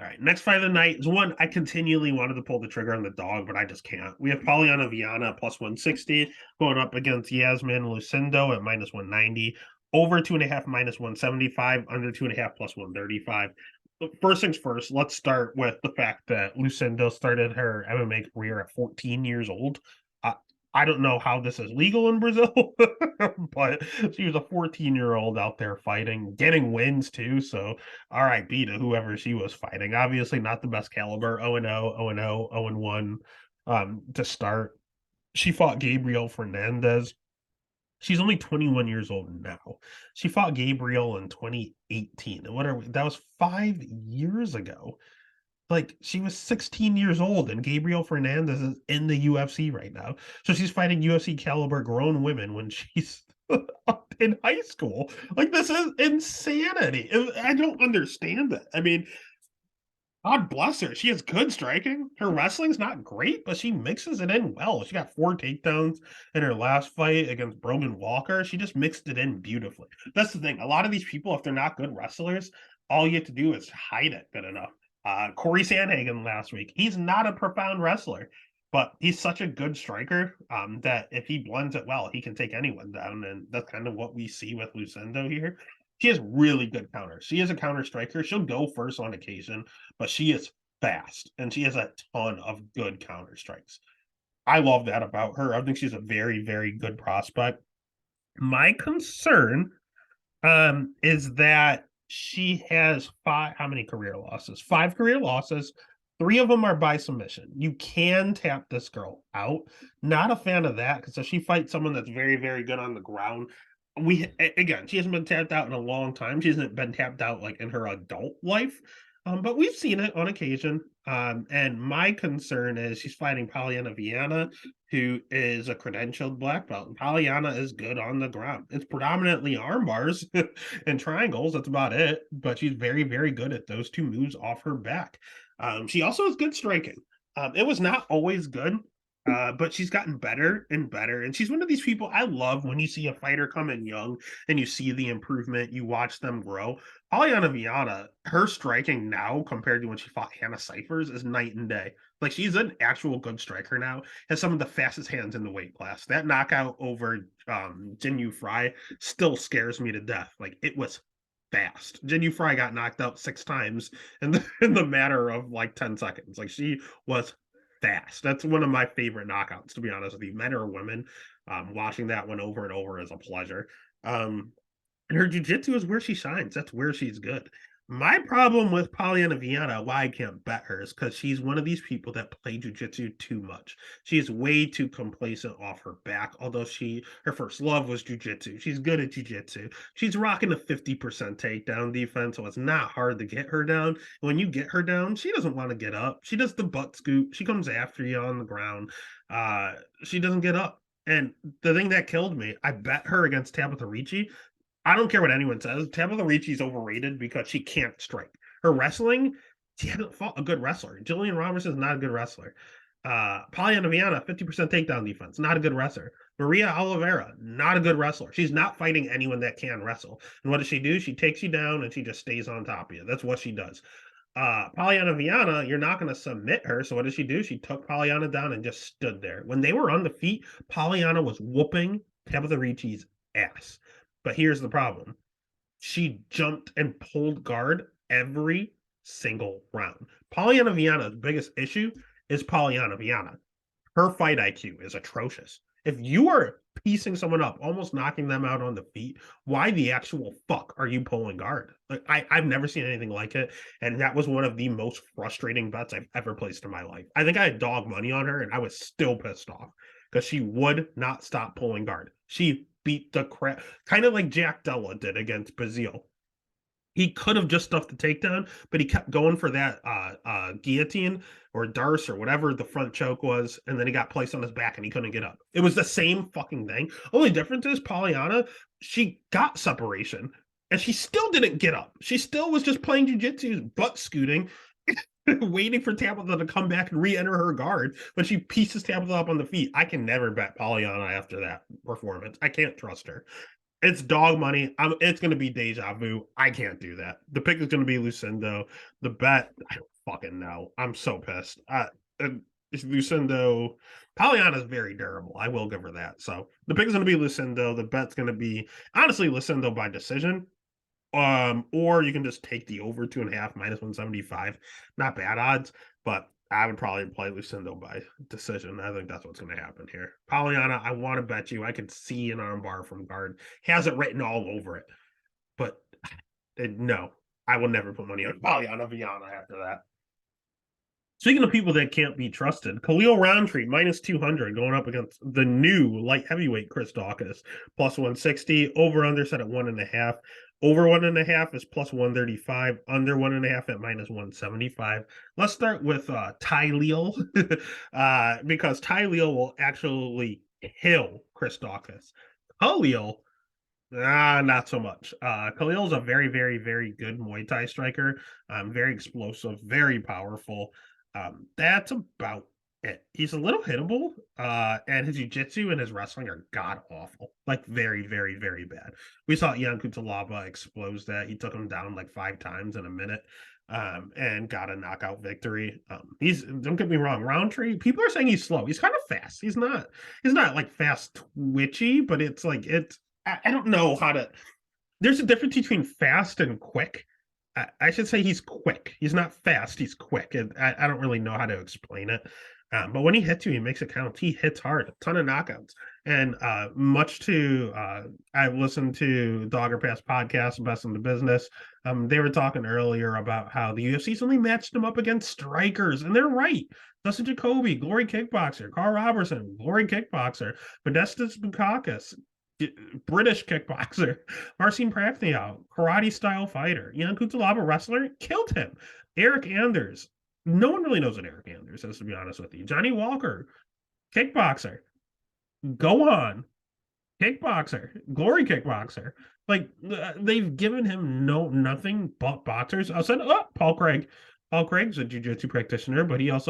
All right, next fight of the night is one I continually wanted to pull the trigger on the dog, but I just can't. We have Polyana Viana plus 160 going up against Yasmin Lucindo at minus 190. Over 2.5 minus 175, under 2.5 plus 135. First things first, let's start with the fact that Lucindo started her MMA career at 14 years old. I don't know how this is legal in Brazil, but she was a 14-year-old out there fighting, getting wins too. So RIP to whoever she was fighting. Obviously not the best caliber, 0-0, 0-0, 0-1 to start. She fought Gabriel Fernandez. She's only 21 years old now. She fought Gabriel in 2018. And that was 5 years ago. Like, she was 16 years old, and Gabriel Fernandez is in the UFC right now. So she's fighting UFC caliber grown women when she's in high school. Like, this is insanity. I don't understand it. I mean, God bless her. She has good striking. Her wrestling's not great, but she mixes it in well. She got 4 takedowns in her last fight against Brogan Walker. She just mixed it in beautifully. That's the thing. A lot of these people, if they're not good wrestlers, all you have to do is hide it good enough. Corey Sandhagen last week. He's not a profound wrestler, but he's such a good striker that if he blends it well, he can take anyone down. And that's kind of what we see with Lucindo here. She has really good counters. She is a counter striker. She'll go first on occasion, but she is fast and she has a ton of good counter strikes. I love that about her. I think she's a very, very good prospect. My concern is that she has how many career losses? 5 career losses. 3 of them are by submission. You can tap this girl out. Not a fan of that because if she fights someone that's very, very good on the ground, she hasn't been tapped out in a long time. She hasn't been tapped out like in her adult life, but we've seen it on occasion. And my concern is she's fighting Polyana Viana, who is a credentialed black belt. And Polyana is good on the ground. It's predominantly arm bars and triangles. That's about it. But she's very, very good at those two moves off her back. She also has good striking. It was not always good, but she's gotten better and better. And she's one of these people I love when you see a fighter come in young and you see the improvement, you watch them grow. Polyana Viana, her striking now compared to when she fought Hannah Cyphers is night and day. Like she's an actual good striker now, has some of the fastest hands in the weight class. That knockout over Jin Yu Fry still scares me to death. Like it was fast. Jin Yu Fry got knocked out 6 times in the matter of like 10 seconds. Like she was fast. That's one of my favorite knockouts, to be honest with you, men or women. Watching that one over and over is a pleasure. And her jiu-jitsu is where she shines. That's where she's good. My problem with Polyana Viana, why I can't bet her, is because she's one of these people that play jiu-jitsu too much. She is way too complacent off her back, although her first love was jiu-jitsu. She's good at jiu-jitsu. She's rocking a 50% takedown defense, so it's not hard to get her down. When you get her down, she doesn't want to get up. She does the butt scoop. She comes after you on the ground. She doesn't get up. And the thing that killed me, I bet her against Tabitha Ricci. I don't care what anyone says. Tabitha Ricci's overrated because she can't strike. Her wrestling, she hasn't fought a good wrestler. Jillian Roberts is not a good wrestler. Polyana Viana, 50% takedown defense, not a good wrestler. Maria Oliveira, not a good wrestler. She's not fighting anyone that can wrestle. And what does she do? She takes you down and she just stays on top of you. That's what she does. Polyana Viana, you're not going to submit her. So what did she do? She took Polyana down and just stood there. When they were on the feet, Polyana was whooping Tabitha Ricci's ass. But here's the problem. She jumped and pulled guard every single round. Polyana Viana's biggest issue is Polyana Viana. Her fight IQ is atrocious. If you are piecing someone up, almost knocking them out on the feet, why the actual fuck are you pulling guard? Like I've never seen anything like it. And that was one of the most frustrating bets I've ever placed in my life. I think I had dog money on her and I was still pissed off because she would not stop pulling guard. She beat the crap, kind of like Jack Della did against Bazile. He could have just stuffed the takedown, but he kept going for that guillotine or Darce or whatever the front choke was, and then he got placed on his back and he couldn't get up. It was the same fucking thing. Only difference is Polyana, she got separation, and she still didn't get up. She still was just playing jiu-jitsu, butt scooting, waiting for Tabitha to come back and re-enter her guard, but she pieces Tabitha up on the feet. I can never bet Polyana after that performance. I can't trust her. It's dog money. It's going to be deja vu. I can't do that. The pick is going to be Lucindo. The bet, I don't fucking know. I'm so pissed. Lucindo, Polyana is very durable. I will give her that. So the pick is going to be Lucindo. The bet's going to be honestly Lucindo by decision. Or you can just take the over 2.5 minus 175. Not bad odds, but I would probably play Lucindo by decision. I think that's what's going to happen here. Polyana, I want to bet you. I could see an armbar from guard. Has it written all over it. But no, I will never put money on Polyana Viana after that. Speaking of people that can't be trusted, Khalil Roundtree, minus 200, going up against the new light heavyweight Chris Daukaus, plus 160. Over under set at 1.5. Over 1.5 is plus 135. Under 1.5 at minus 175. Let's start with Tyleel, because Tyleel will actually kill Chris Daukaus. Khalil, not so much. Khalil's a very, very, very good Muay Thai striker. Very explosive, very powerful. That's about it. He's a little hittable, and his jiu-jitsu and his wrestling are god awful. Like very, very, very bad. We saw Ian Cutelaba expose that. He took him down like 5 times in a minute, and got a knockout victory. Don't get me wrong, Roundtree, people are saying he's slow. He's kind of fast. He's not like fast twitchy, but it's like I don't know how to. There's a difference between fast and quick. I should say he's quick. He's not fast. He's quick. And I don't really know how to explain it. But when he hits you, he makes it count. He hits hard, a ton of knockouts. And much to, I've listened to Dogger Pass podcast, Best in the Business. They were talking earlier about how the UFC's only matched him up against strikers. And they're right. Dustin Jacoby, Glory Kickboxer. Carl Robertson, Glory Kickboxer. Modestas Bukakas, British kickboxer. Marcin Prachnio, karate style fighter. Ian Cutelaba, wrestler, killed him. Eric Anders, No one really knows what Eric Anders is, to be honest with you. Johnny Walker, kickboxer. Go on. Kickboxer, glory kickboxer. Like they've given him nothing but boxers. I said, oh, Paul Craig. Paul Craig's a jiu-jitsu practitioner, but he has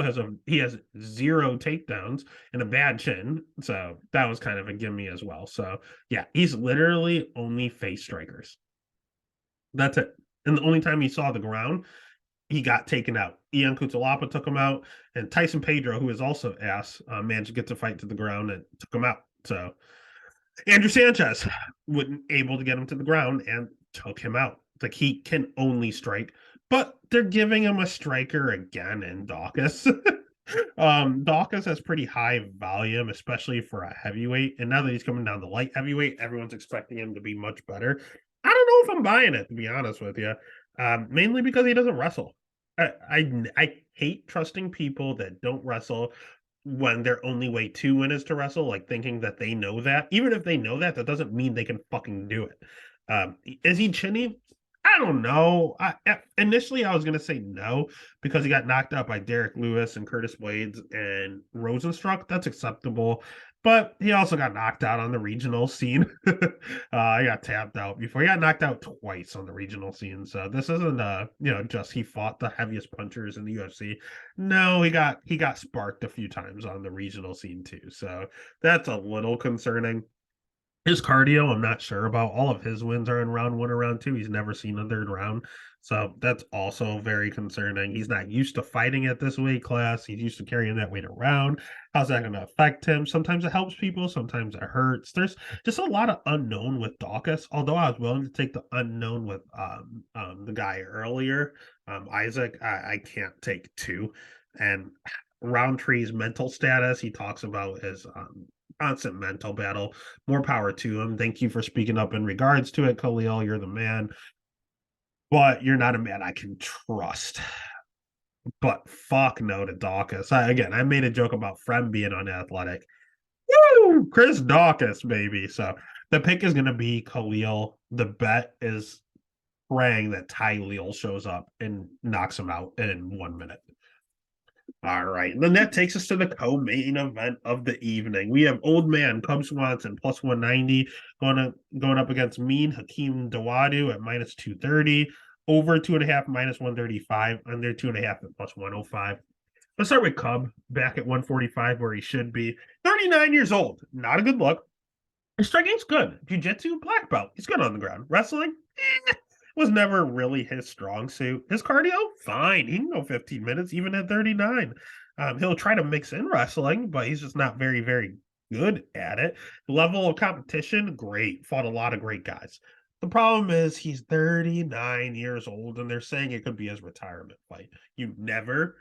zero takedowns and a bad chin. So that was kind of a gimme as well. So yeah, he's literally only face strikers. That's it. And the only time he saw the ground, he got taken out. Ian Cutelaba took him out, and Tyson Pedro, who is also ass, managed to get the fight to the ground and took him out. So Andrew Sanchez wasn't able to get him to the ground and took him out. Like he can only strike, but they're giving him a striker again in Dawkins. Dawkins has pretty high volume, especially for a heavyweight. And now that he's coming down to light heavyweight, everyone's expecting him to be much better. I don't know if I'm buying it, to be honest with you. Mainly because he doesn't wrestle. I hate trusting people that don't wrestle when their only way to win is to wrestle, like thinking that they know that. Even if they know that, that doesn't mean they can fucking do it. Is he chinny? I don't know. Initially, I was going to say no because he got knocked out by Derek Lewis and Curtis Blades and Rosenstruck. That's acceptable. But he also got knocked out on the regional scene. He got tapped out before. He got knocked out twice on the regional scene. So this isn't just he fought the heaviest punchers in the UFC. No, he got sparked a few times on the regional scene too. So that's a little concerning. His cardio, I'm not sure about. All of his wins are in round one or round two. He's never seen a third round. So that's also very concerning. He's not used to fighting at this weight class. He's used to carrying that weight around. How's that going to affect him? Sometimes it helps people, sometimes it hurts. There's just a lot of unknown with Dawkins, although I was willing to take the unknown with the guy earlier, Isaac. I can't take two. And Roundtree's mental status, he talks about his constant mental battle. More power to him. Thank you for speaking up in regards to it, Khalil. You're the man, but you're not a man I can trust. But fuck no to Dawkins. I made a joke about Frem being unathletic. Woo! Chris Dawkins, baby. So the pick is going to be Khalil. The bet is praying that Tyleel shows up and knocks him out in 1 minute. All right. And then that takes us to the co-main event of the evening. We have old man Cub Swanson plus 190 going up against Mean Hakeem Dawadu at minus 230, over 2.5 minus 135, under 2.5 at plus 105. Let's start with Cub back at 145 where he should be. 39 years old. Not a good look. His striking's good. Jiu-jitsu, black belt. He's good on the ground. Wrestling, was never really his strong suit. His cardio, fine. He can go 15 minutes, even at 39. He'll try to mix in wrestling, but he's just not very, very good at it. Level of competition, great. Fought a lot of great guys. The problem is he's 39 years old, and they're saying it could be his retirement fight. You never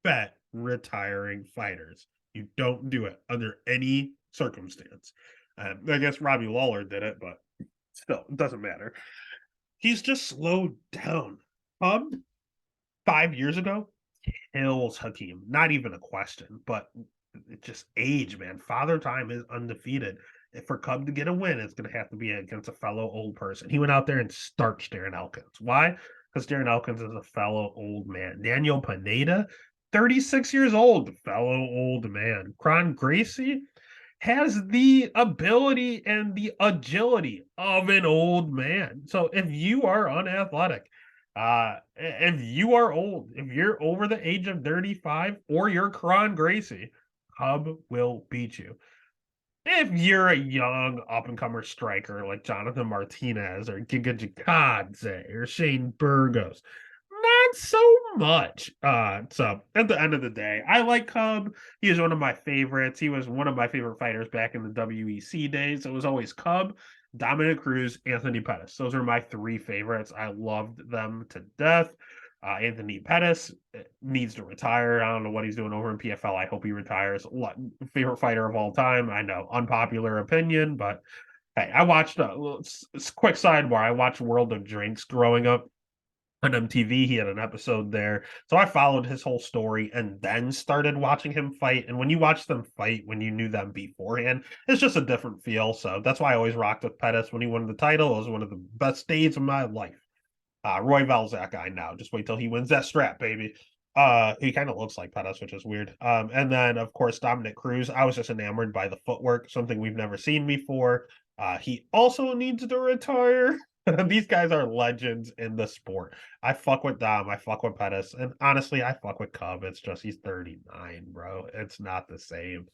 bet retiring fighters. You don't do it under any circumstance. I guess Robbie Lawler did it, but still, it doesn't matter. He's just slowed down. 5 years ago, kills Hakeem. Not even a question, but just age, man. Father Time is undefeated. If for Cub to get a win, it's going to have to be against a fellow old person. He went out there and starched Darren Elkins. Why? Because Darren Elkins is a fellow old man. Daniel Pineda, 36 years old, fellow old man. Kron Gracie has the ability and the agility of an old man. So if you are unathletic, if you are old, if you're over the age of 35 or you're Kron Gracie, Cub will beat you. If you're a young up-and-comer striker like Jonathan Martinez or Giga Jikadze or Shane Burgos, not so much. So at the end of the day, I like Cub. He is one of my favorites. He was one of my favorite fighters back in the WEC days. It was always Cub, Dominic Cruz, Anthony Pettis. Those are my three favorites. I loved them to death. Anthony Pettis needs to retire. I don't know what he's doing over in PFL. I hope he retires. Favorite fighter of all time. I know, unpopular opinion, but hey, I watched a quick sidebar. I watched World of Drinks growing up on MTV. He had an episode there. So I followed his whole story and then started watching him fight. And when you watch them fight, when you knew them beforehand, it's just a different feel. So that's why I always rocked with Pettis when he won the title. It was one of the best days of my life. Roy Val's that guy now. Just wait till he wins that strap, baby. He kind of looks like Pettis, which is weird. And then of course Dominic Cruz. I was just enamored by the footwork, something we've never seen before. He also needs to retire. These guys are legends in the sport. I fuck with Dom, I fuck with Pettis, and honestly, I fuck with Cub. It's just he's 39, bro. It's not the same.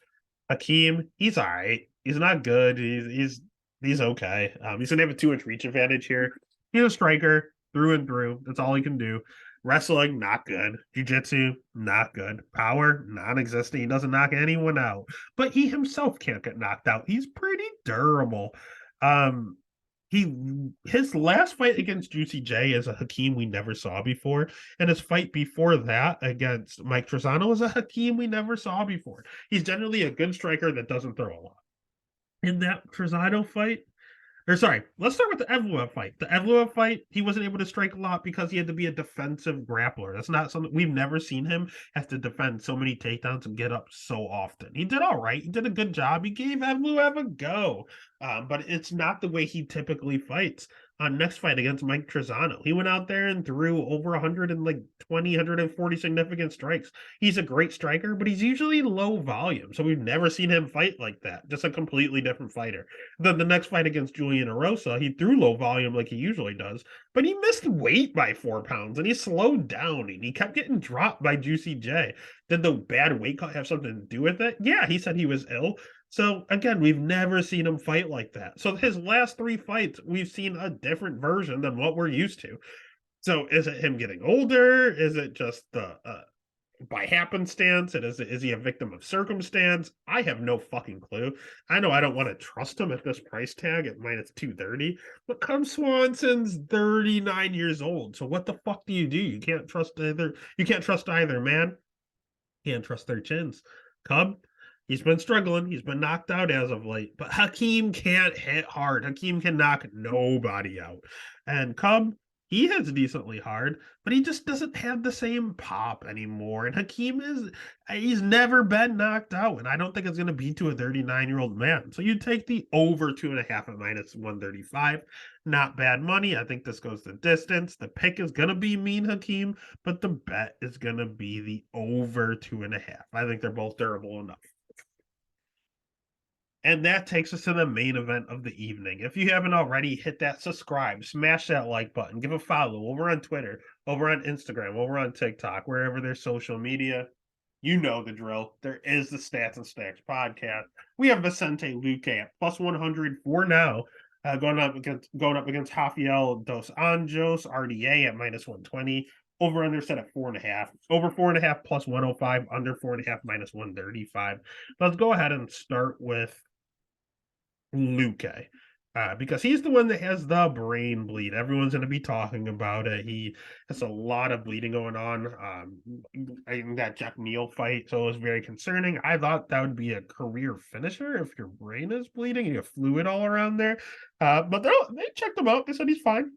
Hakeem, he's all right. He's not good. He's okay. He's gonna have a 2-inch reach advantage here. He's a striker through and through. That's all he can do. Wrestling, not good. Jiu-jitsu, not good. Power, non-existent. He doesn't knock anyone out. But he himself can't get knocked out. He's pretty durable. Um, his last fight against Juicy J is a Hakeem we never saw before, and his fight before that against Mike Trezano was a Hakeem we never saw before. He's generally a good striker that doesn't throw a lot. In that Trezano fight, or sorry, let's start with the Evloev fight. The Evloev fight, he wasn't able to strike a lot because he had to be a defensive grappler. That's not something we've never seen him have to defend so many takedowns and get up so often. He did all right. He did a good job. He gave Evloev a go, but it's not the way he typically fights. On next fight against Mike Trezano, he went out there and threw over 140 significant strikes. He's a great striker, but he's usually low volume, so we've never seen him fight like that. Just a completely different fighter. Then the next fight against Julian Erosa, he threw low volume like he usually does, but he missed weight by 4 pounds and he slowed down and he kept getting dropped by Juicy J. Did the bad weight cut have something to do with it? Yeah, he said he was ill. So again, we've never seen him fight like that. So his last 3 fights, we've seen a different version than what we're used to. So is it him getting older? Is it just the by happenstance? And is he a victim of circumstance? I have no fucking clue. I know I don't want to trust him at this price tag at minus 230, but Cub Swanson's 39 years old. So what the fuck do? You can't trust either. You can't trust either, man. Can't trust their chins. Cub, he's been struggling. He's been knocked out as of late, but Hakeem can't hit hard. Hakeem can knock nobody out. And Cub, he hits decently hard, but he just doesn't have the same pop anymore. And he's never been knocked out. And I don't think it's going to be to a 39-year-old man. So you take the over 2.5 at minus 135. Not bad money. I think this goes the distance. The pick is going to be Mean Hakeem, but the bet is going to be the over 2.5. I think they're both durable enough. And that takes us to the main event of the evening. If you haven't already, hit that subscribe, smash that like button, give a follow over on Twitter, over on Instagram, over on TikTok, wherever there's social media. You know the drill. There is the Stats and Stacks podcast. We have Vicente Luque at plus 100 for now, going up against Rafael Dos Anjos, RDA at minus 120. Over under set at 4.5. Over 4.5 plus 105. Under 4.5 minus 135. Let's go ahead and start with Luque, because he's the one that has the brain bleed. Everyone's going to be talking about it. He has a lot of bleeding going on in that Jeff Neal fight, so it was very concerning. I thought that would be a career finisher if your brain is bleeding and you have fluid all around there. But they checked him out. They said he's fine.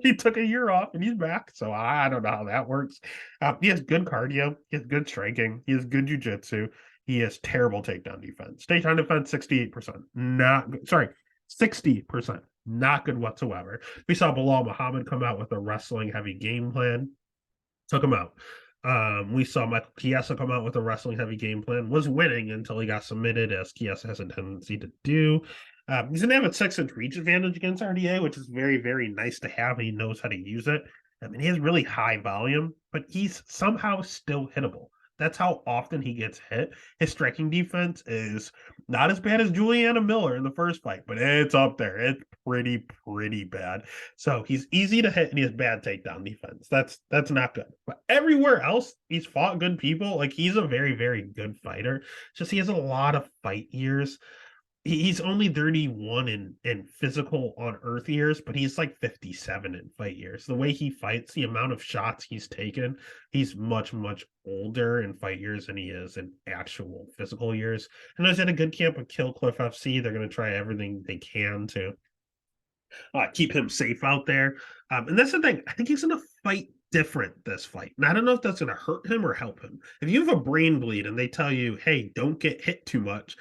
He took a year off and he's back, so I don't know how that works. He has good cardio. He has good striking. He has good jiu-jitsu. He has terrible takedown defense. Takedown defense, 68%. Not good. Sorry, 60%. Not good whatsoever. We saw Bilal Muhammad come out with a wrestling heavy game plan. Took him out. We saw Michael Chiesa come out with a wrestling heavy game plan. Was winning until he got submitted, as Chiesa has a tendency to do. He's going to have a 6-inch reach advantage against RDA, which is very, very nice to have. He knows how to use it. I mean, he has really high volume, but he's somehow still hittable. That's how often he gets hit. His striking defense is not as bad as Juliana Miller in the first fight, but it's up there. It's pretty bad. So he's easy to hit and he has bad takedown defense. That's not good. But everywhere else, he's fought good people. Like, he's a very, very good fighter. It's just he has a lot of fight years. He's only 31 in physical on earth years, but he's like 57 in fight years. The way he fights, the amount of shots he's taken, he's much older in fight years than he is in actual physical years. And I was at a good camp with Kill Cliff FC. They're going to try everything they can to keep him safe out there. And that's the thing. I think he's going to fight different this fight. And I don't know if that's going to hurt him or help him. If you have a brain bleed and they tell you, hey, don't get hit too much,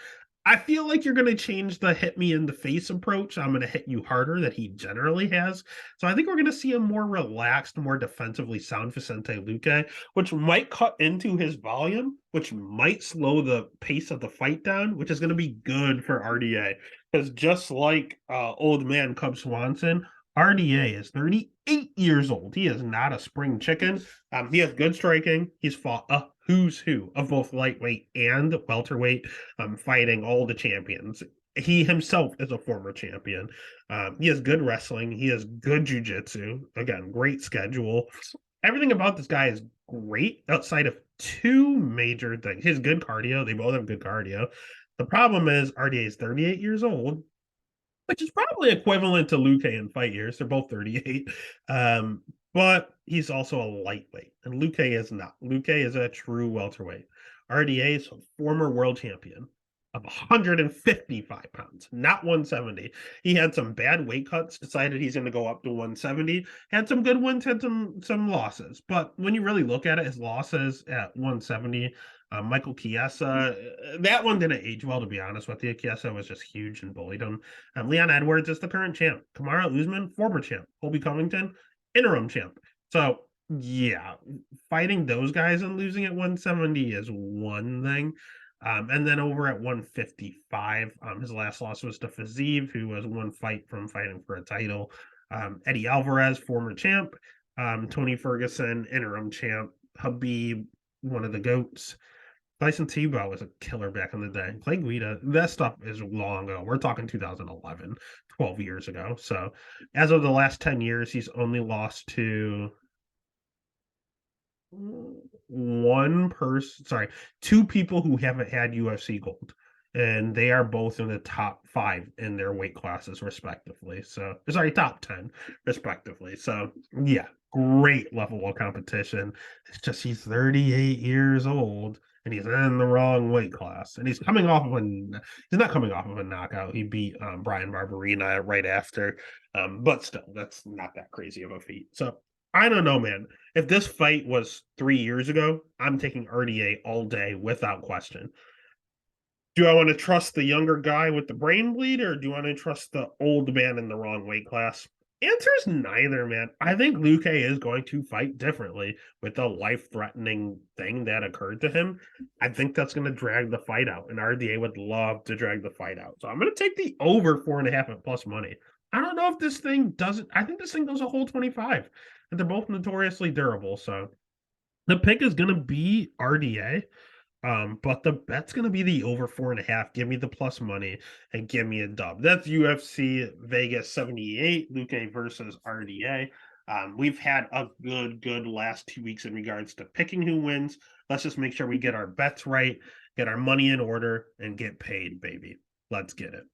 I feel like you're going to change the hit me in the face approach. I'm going to hit you harder that he generally has. So I think we're going to see a more relaxed, more defensively sound Vicente Luque, which might cut into his volume, which might slow the pace of the fight down, which is going to be good for RDA. Because just like old man Cub Swanson, RDA is 38 years old. He is not a spring chicken. He has good striking. He's fought a who's who of both lightweight and welterweight, fighting all the champions. He himself is a former champion. He has good wrestling. He has good jujitsu. Again, great schedule. Everything about this guy is great outside of two major things. His good cardio. They both have good cardio. The problem is RDA is 38 years old, which is probably equivalent to Luque in fight years. They're both 38. But he's also a lightweight, and Luque is not. Luque is a true welterweight. RDA is a former world champion of 155 pounds, not 170. He had some bad weight cuts, decided he's going to go up to 170, had some good wins, had some losses. But when you really look at it, his losses at 170, Michael Chiesa, that one didn't age well, to be honest with you. Chiesa was just huge and bullied him. Leon Edwards is the current champ. Kamaru Usman, former champ. Colby Covington, interim champ. So, yeah, fighting those guys and losing at 170 is one thing. And then over at 155, his last loss was to Fiziev, who was one fight from fighting for a title. Eddie Alvarez, former champ. Tony Ferguson, interim champ. Habib, one of the GOATs. Tyson Tebow was a killer back in the day. Clay Guida, that stuff is long ago. We're talking 2011, 12 years ago. So as of the last 10 years, he's only lost to two people who haven't had UFC gold. And they are both in the top 5 in their weight classes, respectively. So, sorry, top 10, respectively. So, yeah, great level of competition. It's just he's 38 years old and he's in the wrong weight class. And he's not coming off of a knockout. He beat Brian Barberina right after. But still, that's not that crazy of a feat. So, I don't know, man. If this fight was 3 years ago, I'm taking RDA all day without question. Do I want to trust the younger guy with the brain bleed, or do I want to trust the old man in the wrong weight class? Answer is neither, man. I think Luque is going to fight differently with the life-threatening thing that occurred to him. I think that's going to drag the fight out, and RDA would love to drag the fight out. So I'm going to take the over 4.5 at plus money. I don't know if this thing doesn't. I think this thing goes a whole 25, and they're both notoriously durable. So the pick is going to be RDA. But the bet's gonna be the over 4.5. Give me the plus money and give me a dub. That's UFC Vegas 78, Luque versus RDA. We've had a good last 2 weeks in regards to picking who wins. Let's just make sure we get our bets right, get our money in order, and get paid, baby. Let's get it.